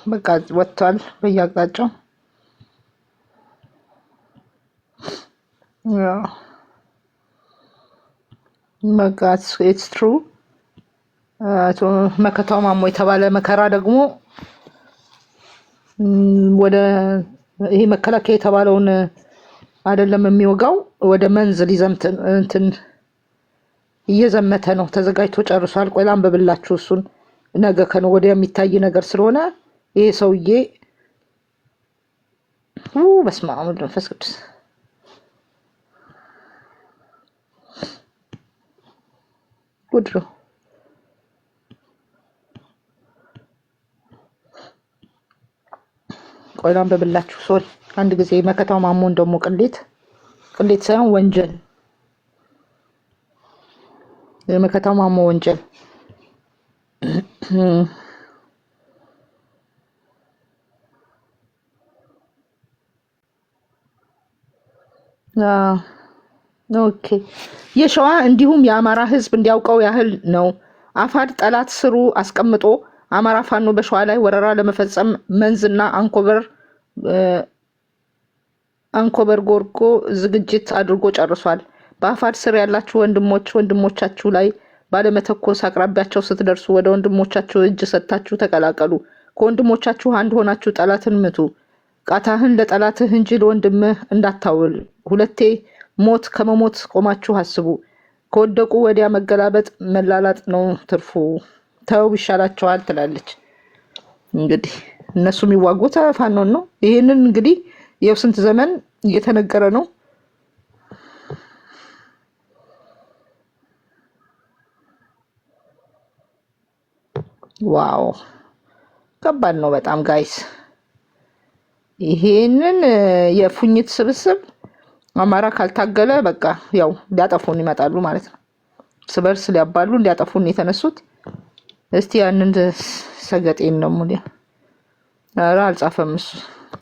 በቃ ወጥቷል በየአቅጣጫው። በቃ ኢትስ ትሩ። አቶ መከታው ማሞ የተባለ መከራ ደግሞ ወደ ይሄ መከላከያ የተባለውን አይደለም የሚወጋው፣ ወደ መንዝ ሊዘምት እንትን እየዘመተ ነው። ተዘጋጅቶ ጨርሷል። ቆይ ላንብብላችሁ እሱን። ነገ ከነገ ወዲያ የሚታይ ነገር ስለሆነ ይሄ ሰውዬ በስመ አብ ወወልድ ወመንፈስ ቅዱስ ጉድ ነው። ቆይ ላንብብላችሁ። ሶሪ አንድ ጊዜ መከታው ማሞን ደግሞ ቅሌት ሳይሆን ወንጀል፣ የመከታው ማሞ ወንጀል ኦኬ። የሸዋ እንዲሁም የአማራ ህዝብ እንዲያውቀው ያህል ነው። አፋድ ጠላት ስሩ አስቀምጦ አማራ ፋኖ በሸዋ ላይ ወረራ ለመፈጸም መንዝና አንኮበር ጎርጎ ዝግጅት አድርጎ ጨርሷል። በአፋድ ስር ያላችሁ ወንድሞቻችሁ ላይ ባለመተኮስ አቅራቢያቸው ስትደርሱ ወደ ወንድሞቻችሁ እጅ ሰጥታችሁ ተቀላቀሉ። ከወንድሞቻችሁ አንድ ሆናችሁ ጠላትን ምቱ። ቃታህን ለጠላትህ እንጂ ለወንድምህ እንዳታውል። ሁለቴ ሞት ከመሞት ቆማችሁ አስቡ። ከወደቁ ወዲያ መገላበጥ መላላጥ ነው ትርፉ። ተው ይሻላቸዋል ትላለች። እንግዲህ እነሱ የሚዋጉት ፋኖን ነው። ይሄንን እንግዲህ የው ስንት ዘመን እየተነገረ ነው። ዋው ከባድ ነው በጣም ጋይስ። ይሄንን የፉኝት ስብስብ አማራ ካልታገለ በቃ ያው ሊያጠፉን ይመጣሉ ማለት ነው። ስበርስ ሊያባሉ ሊያጠፉን የተነሱት። እስቲ ያንን ሰገጤን ነው ሙሉ ኧረ አልጻፈም እሱ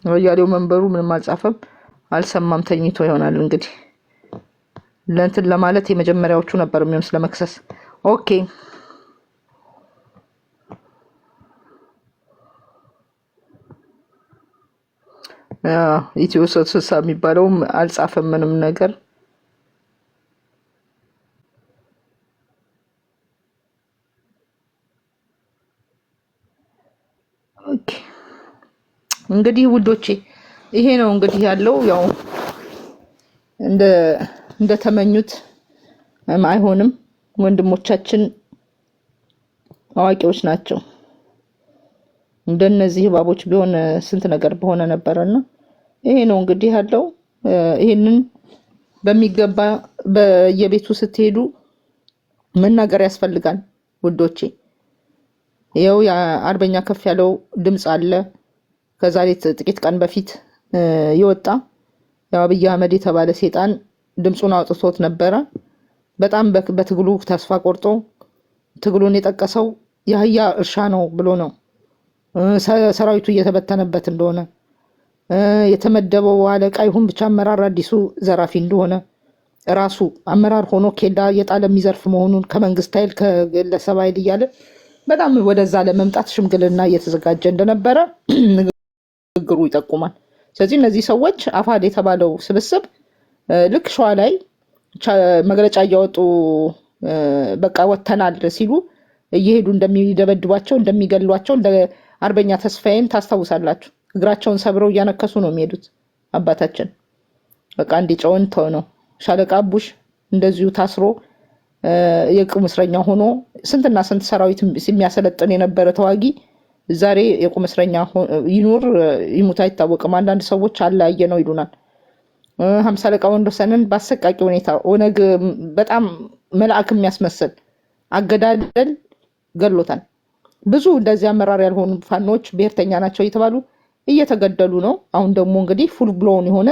ወያሌው መንበሩ ምንም አልጻፈም። አልሰማም ተኝቶ ይሆናል እንግዲህ ለእንትን ለማለት የመጀመሪያዎቹ ነበር የሚሆን ስለመክሰስ። ኦኬ ኢትዮ 360 የሚባለውም አልጻፈም ምንም ነገር። ኦኬ እንግዲህ ውዶቼ ይሄ ነው እንግዲህ ያለው። ያው እንደተመኙት አይሆንም። ወንድሞቻችን አዋቂዎች ናቸው። እንደነዚህ ባቦች ቢሆን ስንት ነገር በሆነ ነበርና ይሄ ነው እንግዲህ ያለው። ይሄንን በሚገባ በየቤቱ ስትሄዱ መናገር ያስፈልጋል ውዶቼ። ያው የአርበኛ ከፍ ያለው ድምጽ አለ ከዛሬ ጥቂት ቀን በፊት ይወጣ። ያው አብይ አህመድ የተባለ ሰይጣን ድምጹን አውጥቶት ነበረ። በጣም በትግሉ ተስፋ ቆርጦ ትግሉን የጠቀሰው የአህያ እርሻ ነው ብሎ ነው። ሰራዊቱ እየተበተነበት እንደሆነ የተመደበው አለቃ ይሁን ብቻ አመራር አዲሱ ዘራፊ እንደሆነ ራሱ አመራር ሆኖ ኬዳ የጣለ የሚዘርፍ መሆኑን ከመንግስት ኃይል ከግለሰብ ኃይል እያለ በጣም ወደዛ ለመምጣት ሽምግልና እየተዘጋጀ እንደነበረ ንግግሩ ይጠቁማል። ስለዚህ እነዚህ ሰዎች አፋድ የተባለው ስብስብ ልክ ሸዋ ላይ መግለጫ እያወጡ በቃ ወተናል ሲሉ እየሄዱ እንደሚደበድቧቸው እንደሚገሏቸው እንደ አርበኛ ተስፋዬን ታስታውሳላችሁ። እግራቸውን ሰብረው እያነከሱ ነው የሚሄዱት አባታችን። በቃ እንዲጨውን ተው ነው። ሻለቃ አቡሽ እንደዚሁ ታስሮ የቁም እስረኛ ሆኖ ስንትና ስንት ሰራዊት የሚያሰለጥን የነበረ ተዋጊ ዛሬ የቁም እስረኛ ይኑር ይሙት አይታወቅም። አንዳንድ ሰዎች አላየ ነው ይሉናል። 50 አለቃ ወንዶሰንን በአሰቃቂ ሁኔታ ኦነግ በጣም መልአክ የሚያስመስል አገዳደል ገሎታል። ብዙ እንደዚህ አመራር ያልሆኑ ፋኖች ብሔርተኛ ናቸው እየተባሉ እየተገደሉ ነው። አሁን ደግሞ እንግዲህ ፉል ብሎውን የሆነ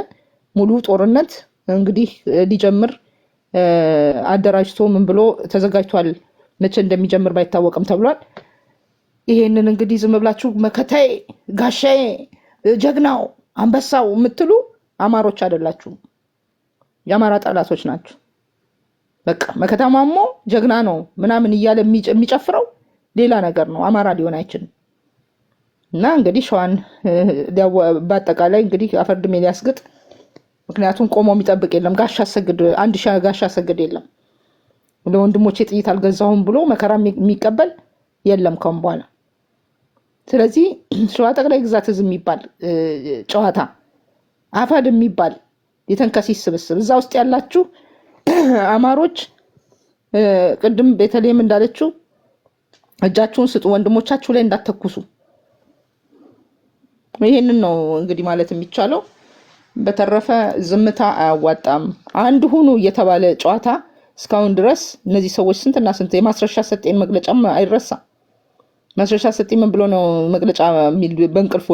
ሙሉ ጦርነት እንግዲህ ሊጀምር አደራጅቶ ምን ብሎ ተዘጋጅቷል። መቼ እንደሚጀምር ባይታወቅም ተብሏል። ይሄንን እንግዲህ ዝም ብላችሁ መከታዬ፣ ጋሻዬ፣ ጀግናው፣ አንበሳው የምትሉ አማሮች አይደላችሁም። የአማራ ጠላቶች ናችሁ። በቃ መከታማሞ ጀግና ነው ምናምን እያለ የሚጨፍረው ሌላ ነገር ነው። አማራ ሊሆን አይችልም። እና እንግዲህ ሸዋን በአጠቃላይ እንግዲህ አፈርድሜ ሊያስግጥ። ምክንያቱም ቆሞ የሚጠብቅ የለም። ጋሻ አሰግድ አንድ ጋሻ አሰግድ የለም። ለወንድሞቼ ጥይት አልገዛሁም ብሎ መከራ የሚቀበል የለም ካሁን በኋላ። ስለዚህ ሸዋ ጠቅላይ ግዛት ህዝብ የሚባል ጨዋታ አፋድ የሚባል የተንከሲስ ስብስብ እዛ ውስጥ ያላችሁ አማሮች ቅድም ቤተልሔም እንዳለችው እጃችሁን ስጡ፣ ወንድሞቻችሁ ላይ እንዳትተኩሱ። ይሄንን ነው እንግዲህ ማለት የሚቻለው። በተረፈ ዝምታ አያዋጣም። አንድ ሁኑ እየተባለ ጨዋታ እስካሁን ድረስ እነዚህ ሰዎች ስንትና ስንት የማስረሻ ሰጤን መግለጫም አይረሳም። ማስረሻ ሰጤ ምን ብሎ ነው መግለጫ የሚል በእንቅልፉ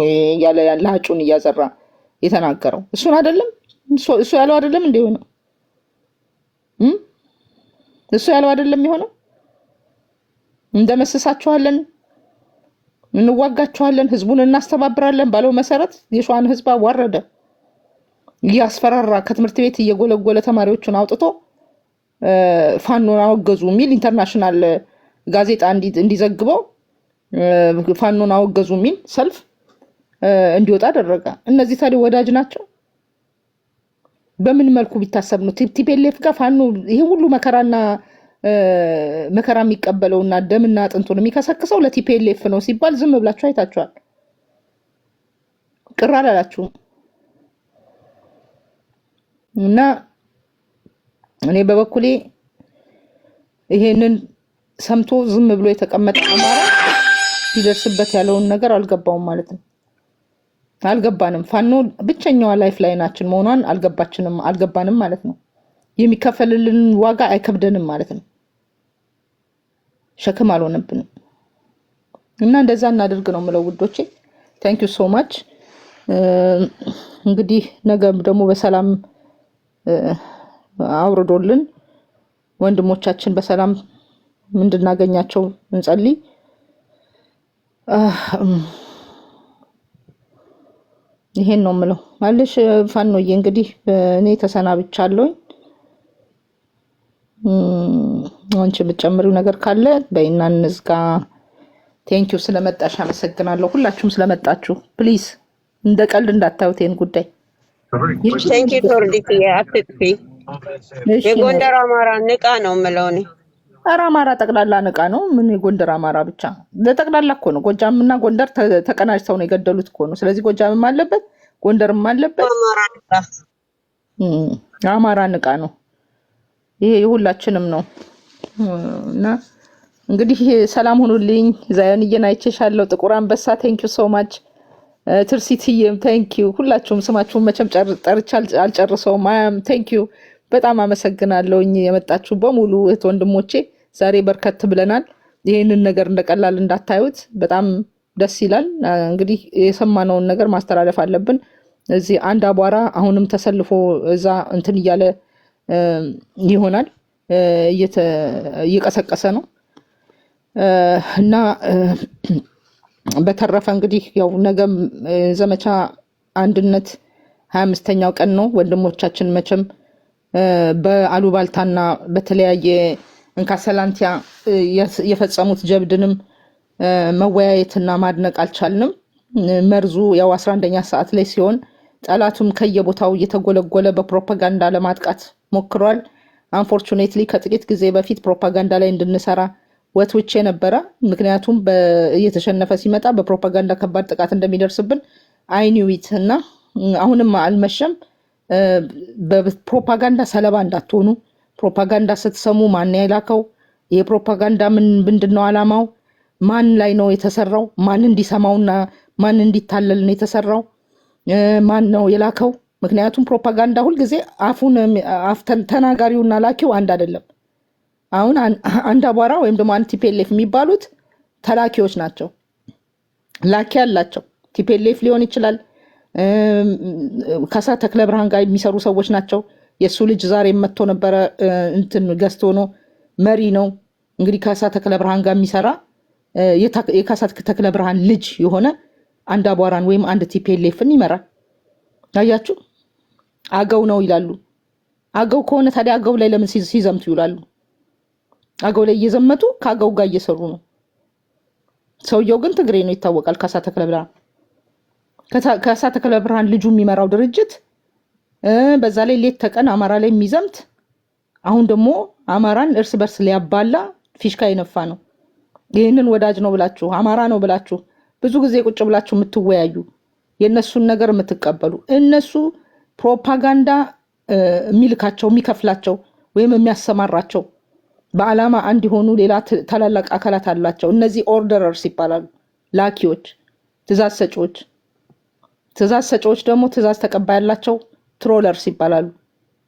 ያለ ለሀጩን እያዘራ የተናገረው? እሱን አይደለም እሱ ያለው አይደለም እንደ ሆነው እሱ ያለው አይደለም የሆነው። እንደመስሳችኋለን፣ እንዋጋችኋለን፣ ህዝቡን እናስተባብራለን ባለው መሰረት የሸዋን ህዝብ አዋረደ። እያስፈራራ ከትምህርት ቤት እየጎለጎለ ተማሪዎቹን አውጥቶ ፋኖን አወገዙ የሚል ኢንተርናሽናል ጋዜጣ እንዲዘግበው ፋኖን አወገዙ የሚል ሰልፍ እንዲወጣ አደረገ። እነዚህ ታዲያ ወዳጅ ናቸው? በምን መልኩ ቢታሰብ ነው ቲፒኤልኤፍ ጋር ፋኖ ይሄ ሁሉ መከራና መከራ የሚቀበለውና ደምና አጥንቱን የሚከሰክሰው ለቲፒኤልኤፍ ነው ሲባል ዝም ብላችሁ አይታችኋል። ቅር አላላችሁም? እና እኔ በበኩሌ ይሄንን ሰምቶ ዝም ብሎ የተቀመጠ አማራ ሊደርስበት ያለውን ነገር አልገባውም ማለት ነው። አልገባንም። ፋኖ ብቸኛዋ ላይፍ ላይናችን መሆኗን አልገባንም ማለት ነው። የሚከፈልልን ዋጋ አይከብደንም ማለት ነው። ሸክም አልሆነብንም። እና እንደዛ እናድርግ ነው የምለው ውዶቼ። ታንክ ዩ ሶ ማች። እንግዲህ ነገም ደግሞ በሰላም አውርዶልን ወንድሞቻችን በሰላም እንድናገኛቸው እንጸልይ። ይሄን ነው የምለው። ማለሽ ፋኖዬ እንግዲህ እኔ ተሰናብቻለሁ። አንቺ የምትጨምሪው ነገር ካለ በይና እንዝጋ። ቴንኪው ስለመጣሽ አመሰግናለሁ። ሁላችሁም ስለመጣችሁ ፕሊዝ እንደ ቀልድ እንዳታዩት ይሄን ጉዳይ። ቴንኪው ቶርዲት አትጥፊ። የጎንደር አማራ ንቃ ነው የምለው እኔ። ኧረ አማራ ጠቅላላ ንቃ ነው። ምን የጎንደር አማራ ብቻ ለጠቅላላ እኮ ነው። ጎጃምና ጎንደር ተቀናጅተው ነው የገደሉት እኮ ነው። ስለዚህ ጎጃምም አለበት ጎንደርም አለበት። አማራ ንቃ ነው። ይሄ የሁላችንም ነው እና እንግዲህ ሰላም ሁኑልኝ። ዛዮንዬን አይቼሻለሁ። ጥቁር አንበሳ ቴንኪው ሶ ማች። ትርሲትዬም ቴንኪው። ሁላችሁም ስማችሁን መቼም ጠርቻ አልጨርሰውም። አያም ቴንኪው በጣም አመሰግናለሁ የመጣችሁ በሙሉ እህት ወንድሞቼ። ዛሬ በርከት ብለናል። ይህንን ነገር እንደቀላል እንዳታዩት፣ በጣም ደስ ይላል። እንግዲህ የሰማነውን ነገር ማስተላለፍ አለብን። እዚህ አንድ አቧራ አሁንም ተሰልፎ እዛ እንትን እያለ ይሆናል እየቀሰቀሰ ነው እና በተረፈ እንግዲህ ያው ነገም ዘመቻ አንድነት 25ኛው ቀን ነው። ወንድሞቻችን መቼም በአሉባልታና በተለያየ እንካሰላንቲያ የፈጸሙት ጀብድንም መወያየትና ማድነቅ አልቻልንም። መርዙ ያው 11ኛ ሰዓት ላይ ሲሆን ጠላቱም ከየቦታው እየተጎለጎለ በፕሮፓጋንዳ ለማጥቃት ሞክሯል። አንፎርቹኔትሊ ከጥቂት ጊዜ በፊት ፕሮፓጋንዳ ላይ እንድንሰራ ወትውቼ ነበረ። ምክንያቱም እየተሸነፈ ሲመጣ በፕሮፓጋንዳ ከባድ ጥቃት እንደሚደርስብን አይኒዊት እና አሁንም አልመሸም። በፕሮፓጋንዳ ሰለባ እንዳትሆኑ። ፕሮፓጋንዳ ስትሰሙ ማን ያላከው፣ ይሄ ፕሮፓጋንዳ ምንድነው አላማው፣ ማን ላይ ነው የተሰራው፣ ማን እንዲሰማውና ማን እንዲታለል ነው የተሰራው፣ ማን ነው የላከው። ምክንያቱም ፕሮፓጋንዳ ሁልጊዜ ተናጋሪውና ላኪው አንድ አይደለም። አሁን አንድ አቧራ ወይም ደግሞ አንድ ቲፒኤልኤፍ የሚባሉት ተላኪዎች ናቸው። ላኪ ያላቸው ቲፒኤልኤፍ ሊሆን ይችላል። ካሳ ተክለ ብርሃን ጋር የሚሰሩ ሰዎች ናቸው። የእሱ ልጅ ዛሬ መጥቶ ነበረ እንትን ገዝቶ ነው መሪ ነው እንግዲህ ካሳ ተክለ ብርሃን ጋር የሚሰራ የካሳ ተክለ ብርሃን ልጅ የሆነ አንድ አቧራን ወይም አንድ ቲፒኤልኤፍን ይመራል። አያችሁ፣ አገው ነው ይላሉ። አገው ከሆነ ታዲያ አገው ላይ ለምን ሲዘምቱ ይውላሉ? አገው ላይ እየዘመቱ ከአገው ጋር እየሰሩ ነው። ሰውየው ግን ትግሬ ነው ይታወቃል። ካሳ ተክለ ብርሃን ካሳ ተክለ ብርሃን ልጁ የሚመራው ድርጅት በዛ ላይ ሌት ተቀን አማራ ላይ የሚዘምት አሁን ደግሞ አማራን እርስ በርስ ሊያባላ ፊሽካ የነፋ ነው። ይህንን ወዳጅ ነው ብላችሁ አማራ ነው ብላችሁ ብዙ ጊዜ ቁጭ ብላችሁ የምትወያዩ የእነሱን ነገር የምትቀበሉ እነሱ ፕሮፓጋንዳ የሚልካቸው የሚከፍላቸው ወይም የሚያሰማራቸው በዓላማ እንዲሆኑ ሌላ ታላላቅ አካላት አላቸው። እነዚህ ኦርደረርስ ይባላሉ። ላኪዎች፣ ትእዛዝ ሰጪዎች። ትእዛዝ ሰጪዎች ደግሞ ትእዛዝ ተቀባይ ያላቸው ትሮለርስ ይባላሉ።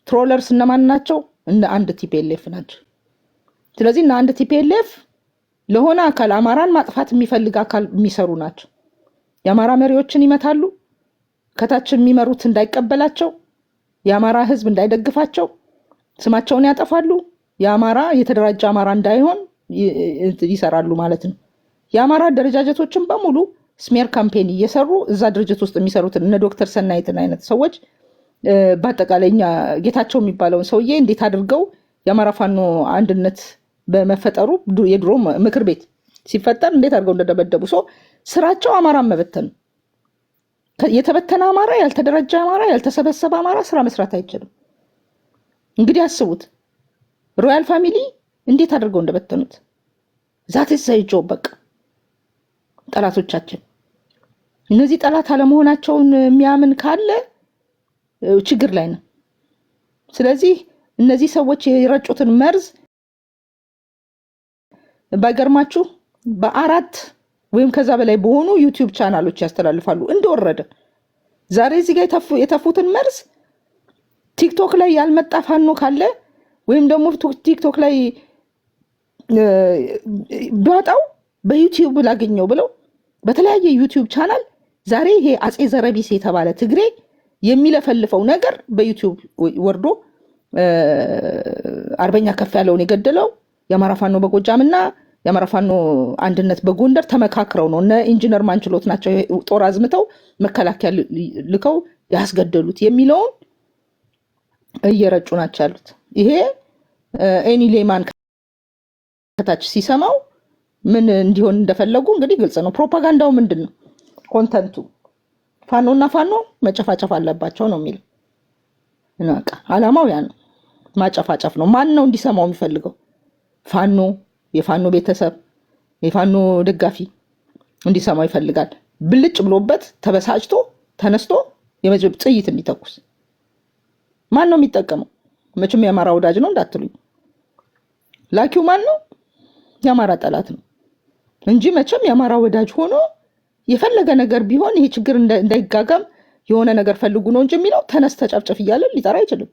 ትሮለርስ እነማን ናቸው? እነ አንድ ቲፒኤልኤፍ ናቸው። ስለዚህ እነ አንድ ቲፒኤልኤፍ ለሆነ አካል አማራን ማጥፋት የሚፈልግ አካል የሚሰሩ ናቸው። የአማራ መሪዎችን ይመታሉ። ከታች የሚመሩት እንዳይቀበላቸው፣ የአማራ ህዝብ እንዳይደግፋቸው ስማቸውን ያጠፋሉ። የአማራ የተደራጀ አማራ እንዳይሆን ይሰራሉ ማለት ነው። የአማራ አደረጃጀቶችን በሙሉ ስሜር ካምፔን እየሰሩ እዛ ድርጅት ውስጥ የሚሰሩትን እነ ዶክተር ሰናይትን አይነት ሰዎች በአጠቃላይ ጌታቸው የሚባለውን ሰውዬ እንዴት አድርገው የአማራ ፋኖ አንድነት በመፈጠሩ የድሮ ምክር ቤት ሲፈጠር እንዴት አድርገው እንደደበደቡ ሰው ስራቸው አማራ መበተን። የተበተነ አማራ፣ ያልተደራጀ አማራ፣ ያልተሰበሰበ አማራ ስራ መስራት አይችልም። እንግዲህ አስቡት ሮያል ፋሚሊ እንዴት አድርገው እንደበተኑት። ዛት ዘይጆ በቃ ጠላቶቻችን እነዚህ ጠላት አለመሆናቸውን የሚያምን ካለ ችግር ላይ ነው። ስለዚህ እነዚህ ሰዎች የረጩትን መርዝ ባይገርማችሁ በአራት ወይም ከዛ በላይ በሆኑ ዩቲዩብ ቻናሎች ያስተላልፋሉ እንደወረደ። ዛሬ እዚህ ጋር የተፉትን መርዝ ቲክቶክ ላይ ያልመጣ ፋኖ ካለ ወይም ደግሞ ቲክቶክ ላይ ቢወጣው በዩቲዩብ ላገኘው ብለው በተለያየ ዩቲዩብ ቻናል ዛሬ ይሄ አጼ ዘረቢስ የተባለ ትግሬ የሚለፈልፈው ነገር በዩቲዩብ ወርዶ አርበኛ ከፍ ያለውን የገደለው የአማራ ፋኖ በጎጃምና የአማራ ፋኖ አንድነት በጎንደር ተመካክረው ነው። እነ ኢንጂነር ማንችሎት ናቸው ጦር አዝምተው መከላከያ ልከው ያስገደሉት የሚለውን እየረጩ ናቸው ያሉት። ይሄ ኤኒ ሌማን ከታች ሲሰማው ምን እንዲሆን እንደፈለጉ እንግዲህ ግልጽ ነው። ፕሮፓጋንዳው ምንድን ነው? ኮንተንቱ ፋኖና ፋኖ መጨፋጨፍ አለባቸው ነው የሚለው። እናቃ አላማው ያ ነው፣ ማጨፋጨፍ ነው። ማን ነው እንዲሰማው የሚፈልገው? ፋኖ፣ የፋኖ ቤተሰብ፣ የፋኖ ደጋፊ እንዲሰማው ይፈልጋል። ብልጭ ብሎበት ተበሳጭቶ ተነስቶ የመጀብ ጥይት እንዲተኩስ ማን ነው የሚጠቀመው? መቼም የአማራ ወዳጅ ነው እንዳትሉኝ። ላኪው ማን ነው? የአማራ ጠላት ነው እንጂ መቼም የአማራ ወዳጅ ሆኖ የፈለገ ነገር ቢሆን ይሄ ችግር እንዳይጋጋም የሆነ ነገር ፈልጉ ነው እንጂ የሚለው ተነስ ተጨፍጨፍ እያለ ሊጠራ አይችልም።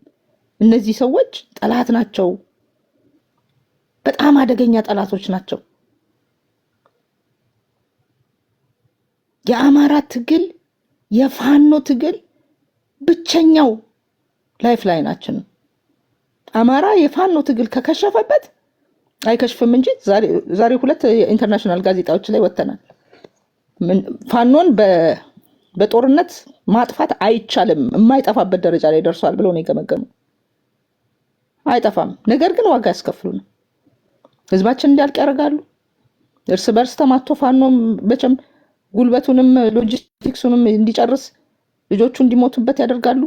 እነዚህ ሰዎች ጠላት ናቸው፣ በጣም አደገኛ ጠላቶች ናቸው። የአማራ ትግል የፋኖ ትግል ብቸኛው ላይፍ ላይናችን ነው። አማራ የፋኖ ትግል ከከሸፈበት አይከሽፍም እንጂ ዛሬ 2 ኢንተርናሽናል ጋዜጣዎች ላይ ወጥተናል። ፋኖን በጦርነት ማጥፋት አይቻልም፣ የማይጠፋበት ደረጃ ላይ ደርሷል ብለው ነው የገመገሙ። አይጠፋም፣ ነገር ግን ዋጋ ያስከፍሉን። ህዝባችን እንዲያልቅ ያደርጋሉ። እርስ በርስ ተማቶ ፋኖም በቸም ጉልበቱንም ሎጂስቲክሱንም እንዲጨርስ ልጆቹ እንዲሞቱበት ያደርጋሉ።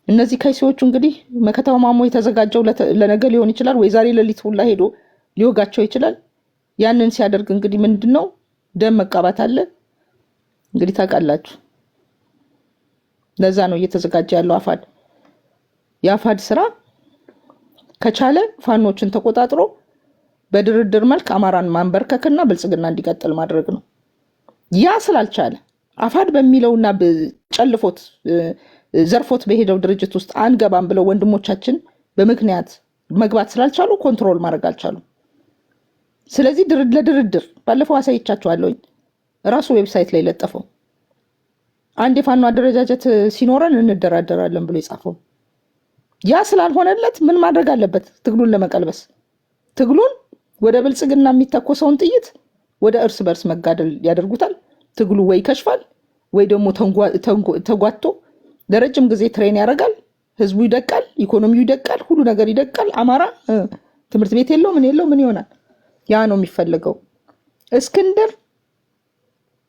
እነዚህ ከይሲዎቹ እንግዲህ መከታው ማሞ የተዘጋጀው ለነገ ሊሆን ይችላል ወይ ዛሬ ሌሊት ሁላ ሄዶ ሊወጋቸው ይችላል። ያንን ሲያደርግ እንግዲህ ምንድነው ደም መቃባት አለ እንግዲህ ታውቃላችሁ። ለዛ ነው እየተዘጋጀ ያለው አፋድ። የአፋድ ስራ ከቻለ ፋኖችን ተቆጣጥሮ በድርድር መልክ አማራን ማንበርከክና ብልጽግና እንዲቀጥል ማድረግ ነው። ያ ስላልቻለ አፋድ በሚለውና ጨልፎት ዘርፎት በሄደው ድርጅት ውስጥ አንገባም ብለው ወንድሞቻችን በምክንያት መግባት ስላልቻሉ ኮንትሮል ማድረግ አልቻሉ። ስለዚህ ለድርድር ባለፈው አሳይቻችኋለሁኝ ራሱ ዌብሳይት ላይ ለጠፈው አንድ የፋኖ አደረጃጀት ሲኖረን እንደራደራለን ብሎ የጻፈው ያ ስላልሆነለት ምን ማድረግ አለበት? ትግሉን ለመቀልበስ ትግሉን ወደ ብልጽግና የሚተኮሰውን ጥይት ወደ እርስ በርስ መጋደል ያደርጉታል። ትግሉ ወይ ይከሽፋል ወይ ደግሞ ተጓቶ ለረጅም ጊዜ ትሬን ያደርጋል። ህዝቡ ይደቃል፣ ኢኮኖሚው ይደቃል፣ ሁሉ ነገር ይደቃል። አማራ ትምህርት ቤት የለው ምን የለው ምን ይሆናል? ያ ነው የሚፈልገው። እስክንድር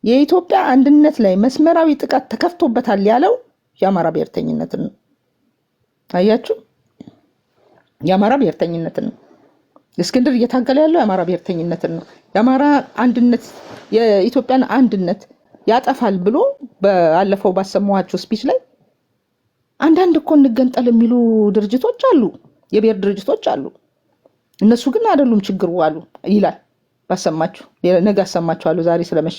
የኢትዮጵያ አንድነት ላይ መስመራዊ ጥቃት ተከፍቶበታል ያለው የአማራ ብሔርተኝነትን ነው። አያችሁ፣ የአማራ ብሔርተኝነትን ነው። እስክንድር እየታገለ ያለው የአማራ ብሔርተኝነትን ነው። የአማራ አንድነት የኢትዮጵያን አንድነት ያጠፋል ብሎ ባለፈው ባሰማኋቸው ስፒች ላይ አንዳንድ እኮ እንገንጠል የሚሉ ድርጅቶች አሉ፣ የብሔር ድርጅቶች አሉ። እነሱ ግን አይደሉም ችግሩ አሉ ይላል። ባሰማችሁ ነገ አሰማችኋለሁ ዛሬ ስለመሽ።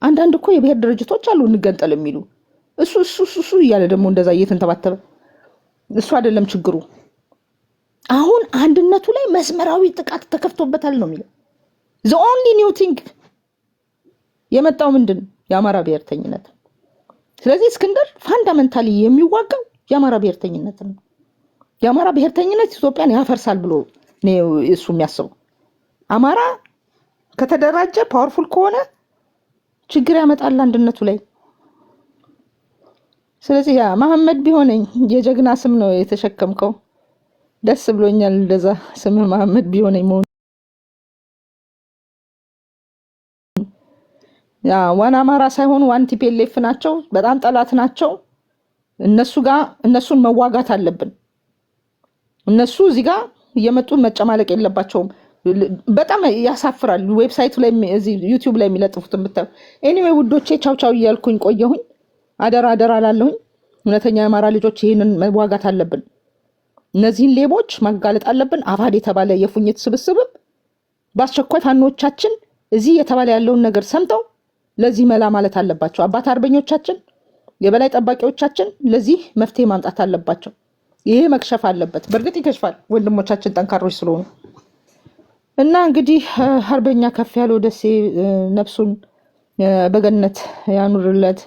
አንዳንድ እኮ የብሔር ድርጅቶች አሉ እንገንጠል የሚሉ እሱ እያለ ደግሞ እንደዛ እየተንተባተበ እሱ አይደለም ችግሩ። አሁን አንድነቱ ላይ መስመራዊ ጥቃት ተከፍቶበታል ነው የሚለው። the only new thing የመጣው ምንድን? የአማራ ብሔርተኝነት። ስለዚህ እስክንድር ፋንዳሜንታሊ የሚዋጋው የአማራ ብሔርተኝነት ነው። የአማራ ብሔርተኝነት ኢትዮጵያን ያፈርሳል ብሎ ነው እሱ የሚያስበው። አማራ ከተደራጀ ፓወርፉል ከሆነ ችግር ያመጣል አንድነቱ ላይ። ስለዚህ ያ መሐመድ ቢሆነኝ የጀግና ስም ነው የተሸከምከው። ደስ ብሎኛል እንደዛ ስም መሐመድ ቢሆነኝ መሆን። ያ ዋና አማራ ሳይሆን ዋን ቲፒኤልኤፍ ናቸው። በጣም ጠላት ናቸው። እነሱን መዋጋት አለብን። እነሱ እዚህ ጋር እየመጡ መጨማለቅ የለባቸውም። በጣም ያሳፍራል። ዌብሳይቱ ላይ እዚህ ዩቲዩብ ላይ የሚለጥፉትን ብታዩ። ኤኒዌይ ውዶቼ ቻው ቻው እያልኩኝ ቆየሁኝ። አደራ ላለሁኝ። እውነተኛ የአማራ ልጆች ይህንን መዋጋት አለብን። እነዚህን ሌቦች ማጋለጥ አለብን። አፋድ የተባለ የፉኝት ስብስብም በአስቸኳይ ፋኖቻችን እዚህ የተባለ ያለውን ነገር ሰምተው ለዚህ መላ ማለት አለባቸው። አባት አርበኞቻችን፣ የበላይ ጠባቂዎቻችን ለዚህ መፍትሄ ማምጣት አለባቸው። ይሄ መክሸፍ አለበት። በእርግጥ ይከሽፋል፣ ወንድሞቻችን ጠንካሮች ስለሆኑ እና እንግዲህ አርበኛ ከፍ ያለው ደሴ ነፍሱን በገነት ያኑርለት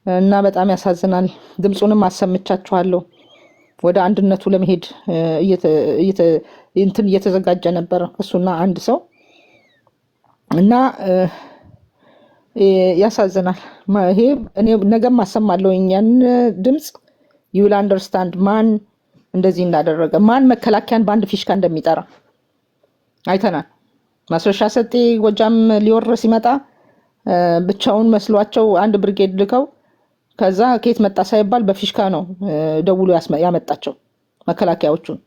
እና በጣም ያሳዝናል። ድምጹንም አሰምቻችኋለሁ። ወደ አንድነቱ ለመሄድ እየተዘጋጀ ነበር እሱና አንድ ሰው እና ያሳዝናል። ይሄ እኔ ነገም አሰማለሁ ያን ድምጽ you will understand ማን እንደዚህ እንዳደረገ ማን መከላከያን በአንድ ፊሽካ እንደሚጠራ አይተናል። ማስረሻ ሰጤ ጎጃም ሊወር ሲመጣ ብቻውን መስሏቸው አንድ ብርጌድ ልከው ከዛ ከየት መጣ ሳይባል በፊሽካ ነው ደውሎ ያመጣቸው መከላከያዎቹን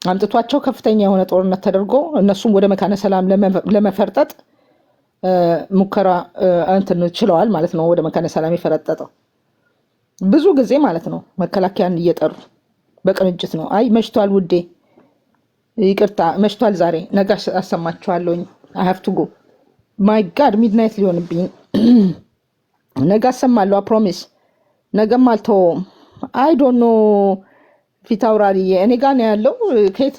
አምጥቷቸው ከፍተኛ የሆነ ጦርነት ተደርጎ እነሱም ወደ መካነ ሰላም ለመፈርጠጥ ሙከራ እንትን ችለዋል ማለት ነው። ወደ መካነ ሰላም የፈረጠጠው ብዙ ጊዜ ማለት ነው መከላከያን እየጠሩ በቅንጅት ነው። አይ መሽቷል ውዴ ይቅርታ መሽቷል፣ ዛሬ ነገ አሰማችኋለሁ። I have to go my god midnight ሊሆንብኝ ነገ አሰማለሁ። ፕሮሚስ ነገም አልተውም። I don't know ፊት አውራሪ እኔ ጋር ነው ያለው። ከየት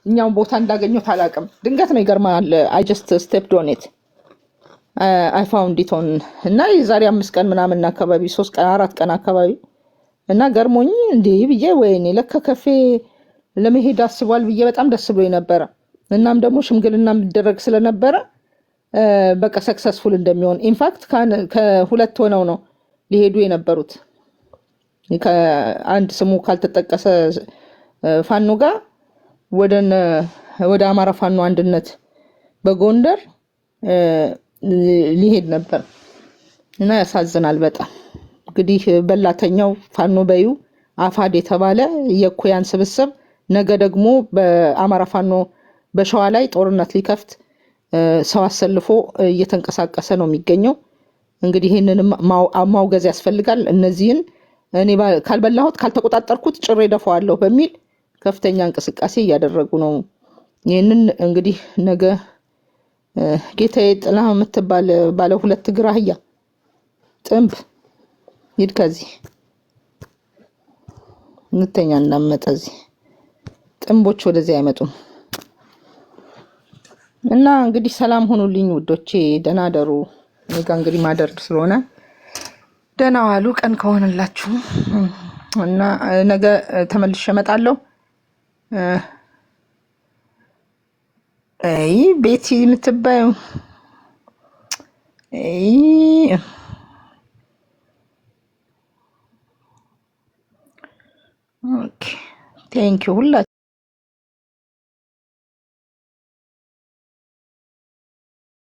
እኛውን ቦታ እንዳገኘው አላውቅም። ድንገት ነው ይገርማል። I just stepped on it. I found it on እና የዛሬ 5 ቀን ምናምን አካባቢ 3 ቀን 4 ቀን አካባቢ እና ገርሞኝ እንዴ ብዬ ወይኔ ለካ ከፌ ለመሄድ አስቧል ብዬ በጣም ደስ ብሎኝ ነበር። እናም ደግሞ ሽምግልና የሚደረግ ስለነበረ በቃ ሰክሰስፉል እንደሚሆን ኢንፋክት ከሁለት ሆነው ነው ሊሄዱ የነበሩት ከአንድ ስሙ ካልተጠቀሰ ፋኖ ጋር ወደ አማራ ፋኖ አንድነት በጎንደር ሊሄድ ነበር እና ያሳዝናል በጣም። እንግዲህ በላተኛው ፋኖ በዩ አፋድ የተባለ የኩያን ስብስብ ነገ ደግሞ በአማራ ፋኖ በሸዋ ላይ ጦርነት ሊከፍት ሰው አሰልፎ እየተንቀሳቀሰ ነው የሚገኘው። እንግዲህ ይሄንንም ማውገዝ ያስፈልጋል። እነዚህን እኔ ካልበላሁት ካልተቆጣጠርኩት ጭሬ ደፋዋለሁ በሚል ከፍተኛ እንቅስቃሴ እያደረጉ ነው። ይሄንን እንግዲህ ነገ ጌታዬ ጥላ የምትባል ባለ 2 እግር አህያ ጥንብ ሂድ ከዚህ እንተኛ እናመጣዚ ጥንቦች ወደዚህ አይመጡም። እና እንግዲህ ሰላም ሆኑልኝ ውዶቼ፣ ደህና ደሩ። እኔ ጋር እንግዲህ ማደር ስለሆነ ደህና ዋሉ። ቀን ከሆነላችሁ እና ነገ ተመልሼ እመጣለሁ። አይ ቤቲ የምትባዩ ኦኬ ቴንክ ዩ ሁላ